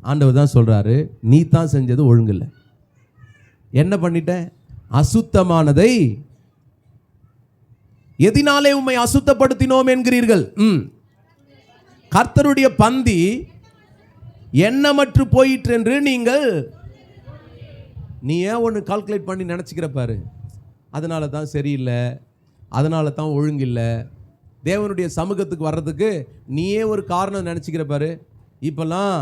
Speaker 1: ஆண்டவர் தான் சொல்றாரு, நீ தான் செஞ்சது ஒழுங்கில்லை. என்ன பண்ணிட்ட? அசுத்தமானதை எதினாலே உம்மை அசுத்தப்படுத்தினோம் என்கிறீர்கள். கர்த்தருடைய பந்தி எண்ணமற்று போயிற்று என்று நீங்கள் நீ ஏன் ஒன்று கால்குலேட் பண்ணி நினச்சிக்கிற பாரு. அதனால தான் சரியில்லை, அதனால தான் ஒழுங்கில்லை. தேவனுடைய சமூகத்துக்கு வர்றதுக்கு நீயே ஒரு காரணம் நினச்சிக்கிற பாரு. இப்போல்லாம்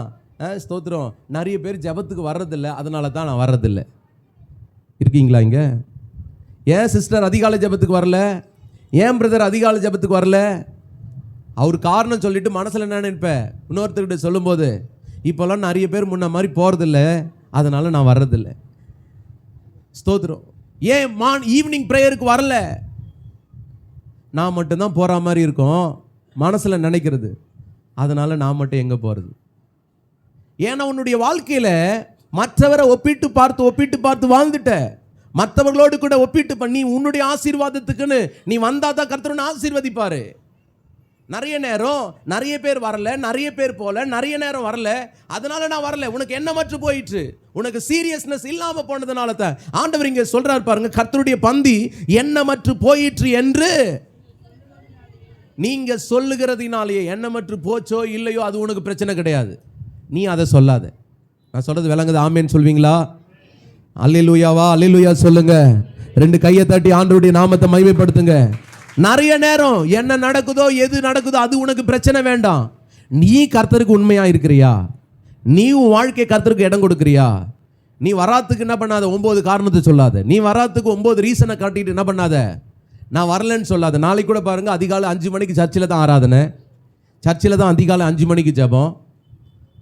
Speaker 1: ஸ்தோத்திரம், நிறைய பேர் ஜெபத்துக்கு வர்றதில்லை, அதனால தான் நான் வர்றதில்லை. இருக்கீங்களா இங்கே? ஏன் சிஸ்டர் அதிகாலை ஜெபத்துக்கு வரல? ஏன் பிரதர் அதிகாலை ஜெபத்துக்கு வரல? அவர் காரணம் சொல்லிட்டு மனசில் என்ன நினைப்பேன்? இன்னொருத்தர்கிட்ட சொல்லும்போது, இப்போல்லாம் நிறைய பேர் முன்ன மாதிரி போகிறதில்ல, அதனால நான் வர்றதில்லை. ஸ்தோத்திரம். ஏன் ஈவினிங் ப்ரேயருக்கு வரல? நான் மட்டும்தான் போகிற மாதிரி இருக்கும் மனசில் நினைக்கிறது, அதனால் நான் மட்டும் எங்கே போகிறது? ஏன்னா உன்னுடைய வாழ்க்கையில் மற்றவரை ஒப்பிட்டு பார்த்து வாழ்ந்துட்ட. மற்றவர்களோடு கூட ஒப்பிட்டு பண்ணி உன்னுடைய ஆசீர்வாதத்துக்குன்னு நீ வந்தால் தான் கர்த்தர் உன்னை ஆசீர்வதிப்பார். நிறைய நேரம் நிறைய பேர் வரல, நிறைய பேர் போல, நிறைய நேரம் வரல, அதனால நான் வரல. உனக்கு எண்ணமற்று போயிற்று, உனக்கு சீரியஸ்னஸ் இல்லாமல் போனதுனால தான் ஆண்டவர் இங்கே சொல்றார் பாருங்க, கர்த்தருடைய பந்தி எண்ணமற்று போயிற்று என்று நீங்க சொல்லுகிறதுனாலேயே. எண்ணமற்று போச்சோ இல்லையோ அது உனக்கு பிரச்சனை கிடையாது, நீ அதை சொல்லாத. நான் சொல்றது விளங்குது? ஆமேன்னு சொல்வீங்களா? அல்லேலூயாவா? அல்லேலூயா சொல்லுங்க. 2 கையை தட்டி ஆண்டவருடைய நாமத்தை மகிமைப்படுத்துங்க. நிறைய நேரம் என்ன நடக்குதோ எது நடக்குதோ அது உனக்கு பிரச்சனை வேண்டாம். நீ கர்த்தருக்கு உண்மையா இருக்கிறியா? நீ உன் வாழ்க்கை கர்த்தருக்கு இடம் கொடுக்குறியா? நீ வராத்துக்கு என்ன பண்ணாத 9 காரணத்தை சொல்லாத. நீ வராத்துக்கு 9 ரீசனை காட்டிட்டு என்ன பண்ணாத, நான் வரலன்னு சொல்லாத. நாளைக்கு கூட பாருங்க, அதிகாலை 5 மணிக்கு சர்ச்சில் தான் ஆராதனை, சர்ச்சில் தான் அதிகாலை 5 மணிக்கு ஜெபம்.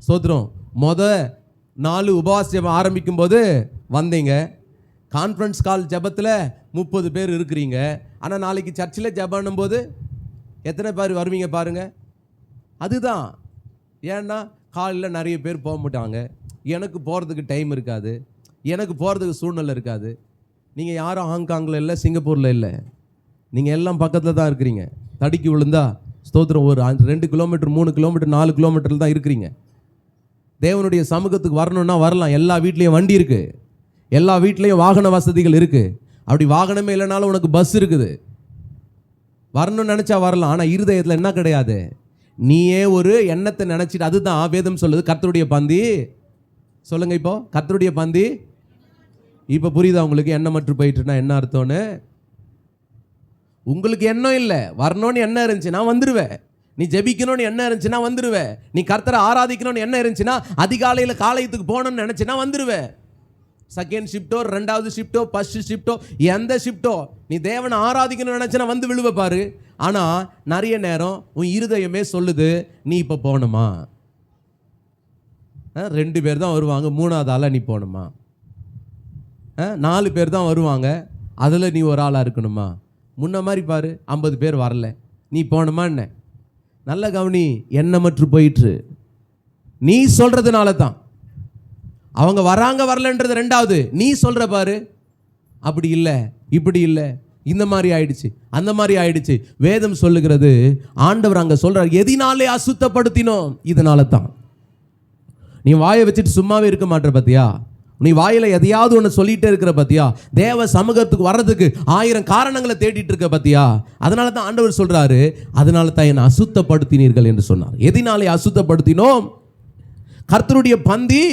Speaker 1: சோத்திரம். 4 உபவாச ஜெபம் ஆரம்பிக்கும் போது வந்தீங்க, கான்ஃபரன்ஸ் கால் ஜெபத்தில் 30 பேர் இருக்கிறீங்க. ஆனால் நாளைக்கு சர்ச்சில் ஜெபம் போது எத்தனை பேர் வருவீங்க பாருங்க. அதுதான். ஏன்னா காலையில் நிறைய பேர் போக மாட்டாங்க, எனக்கு போகிறதுக்கு டைம் இருக்காது, எனக்கு போகிறதுக்கு சூழ்நிலை இருக்காது. நீங்கள் யாரும் ஹாங்காங்கில் இல்லை, சிங்கப்பூரில் இல்லை, நீங்கள் எல்லாம் பக்கத்தில் தான் இருக்கிறீங்க. தடுக்கி விழுந்தா ஸ்தோத்திரம் ஒரு 2 கிலோமீட்டர் 3 கிலோமீட்டர் 4 கிலோமீட்டரில் தான் இருக்கிறீங்க. தேவனுடைய சமூகத்துக்கு வரணும்னா வரலாம். எல்லா வீட்லேயும் வண்டி இருக்குது, எல்லா வீட்லேயும் வாகன வசதிகள் இருக்குது. அப்படி வாகனமே இல்லைனாலும் உனக்கு பஸ் இருக்குது, வரணும்னு நினச்சா வரலாம். ஆனால் இருதயத்தில் என்ன கிடையாது, நீயே ஒரு எண்ணத்தை நினச்சிட்டு. அதுதான் வேதம் சொல்லுது, கர்த்தருடைய பந்தி. சொல்லுங்க இப்போ, கர்த்தருடைய பந்தி. இப்போ புரியுதா உங்களுக்கு எண்ணமற்று போயிட்டுனா என்ன அர்த்தம்னு? உங்களுக்கு எண்ணம் இல்லை, வரணும்னு என்ன இருந்துச்சு நான் வந்துடுவேன். நீ ஜெபிக்கணும்னு என்ன இருந்துச்சுன்னா வந்துடுவேன். நீ கர்த்தரை ஆராதிக்கணும்னு என்ன இருந்துச்சுன்னா அதிகாலையில் காலையத்துக்கு போகணும்னு நினச்சின்னா வந்துடுவேன். செகண்ட் ஷிஃப்ட்டோ, 2வது ஷிஃப்ட்டோ, ஃபர்ஸ்ட் ஷிஃப்ட்டோ, எந்த ஷிஃப்ட்டோ, நீ தேவனை ஆராதிக்கணும்னு நினச்சினா வந்து விழுவ பாரு. ஆனால் நிறைய நேரம் உன் இருதயமே சொல்லுது, நீ இப்போ போகணுமா? 2 பேர் தான் வருவாங்க, 3வது ஆளாக நீ போகணுமா? 4 பேர் தான் வருவாங்க, அதில் நீ ஒரு ஆளாக இருக்கணுமா? முன்ன மாதிரி பாரு, 50 பேர் வரல, நீ போகணுமா என்ன? நல்ல கவனி, எண்ணமற்று போயிற்று. நீ சொல்கிறதுனால தான். அவங்க வராங்க வரலன்றது 2வது, நீ சொல்கிற பாரு, அப்படி இல்லை, இப்படி இல்லை, இந்த மாதிரி ஆயிடுச்சு, அந்த மாதிரி ஆயிடுச்சு. வேதம் சொல்லுகிறது, ஆண்டவர் அங்கே சொல்கிறார், எதினாலே அசுத்தப்படுத்தினோம், இதனால தான். நீ வாயை வச்சுட்டு சும்மாவே இருக்க மாட்டேற பார்த்தியா? நீ வாயில எதையாவது ஒன்று சொல்லிகிட்டே இருக்கிற பார்த்தியா? தேவ சமூகத்துக்கு வர்றதுக்கு 1000 காரணங்களை தேடிட்டு இருக்க பார்த்தியா? அதனால தான் ஆண்டவர் சொல்கிறாரு, அதனால தான் என்னை அசுத்தப்படுத்தினீர்கள் என்று சொன்னார். எதினாலே அசுத்தப்படுத்தினோம்? கர்த்தருடைய பந்தி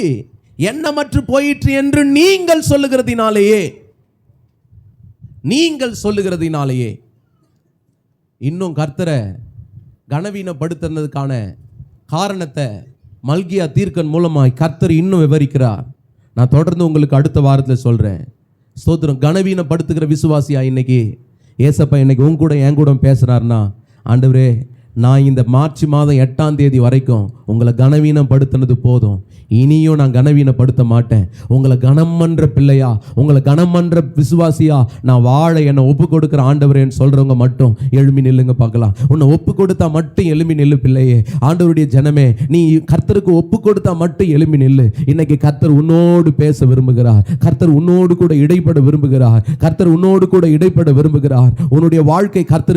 Speaker 1: எண்ணமற்று போயிற்று என்று நீங்கள் சொல்லுகிறதினாலேயே. நீங்கள் சொல்லுகிறதினாலேயே. இன்னும் கர்த்தரை கனவீனப்படுத்துறதுக்கான காரணத்தை மல்கியா தீர்க்கன் மூலமாய் கர்த்தர் இன்னும் விவரிக்கிறார். நான் தொடர்ந்து உங்களுக்கு அடுத்த வாரத்தில் சொல்கிறேன். ஸ்தோத்திரம். கனவீனப்படுத்துகிற விசுவாசியா இன்னைக்கு ஏசப்பா இன்னைக்கு உங்க கூட என் கூட பேசுகிறாருன்னா, ஆண்டவரே நான் இந்த மார்ச் மாதம் 8ஆம் தேதி வரைக்கும் உங்களை கனவீனப்படுத்தினது போதும், இனியும் நான் கனவீனப்படுத்த மாட்டேன். உங்களை கனம் பண்ற பிள்ளையா, உங்களை கனம் பண்ற விசுவாசியா நான் வாழ என்னை ஒப்பு கொடுக்குற ஆண்டவரேன்னு சொல்றவங்க மட்டும் எழும்பி நில்லுங்க பார்க்கலாம். உன்னை ஒப்பு கொடுத்தா மட்டும் எழும்பி நில்லு பிள்ளையே. ஆண்டவருடைய ஜனமே, நீ கர்த்தருக்கு ஒப்பு கொடுத்தா மட்டும் எழும்பி நில்லு. இன்னைக்கு கர்த்தர் உன்னோடு பேச விரும்புகிறார். கர்த்தர் உன்னோடு கூட இடைப்பட விரும்புகிறார். கர்த்தர் உன்னோடு கூட இடைப்பட விரும்புகிறார். உன்னுடைய வாழ்க்கை கர்த்தர்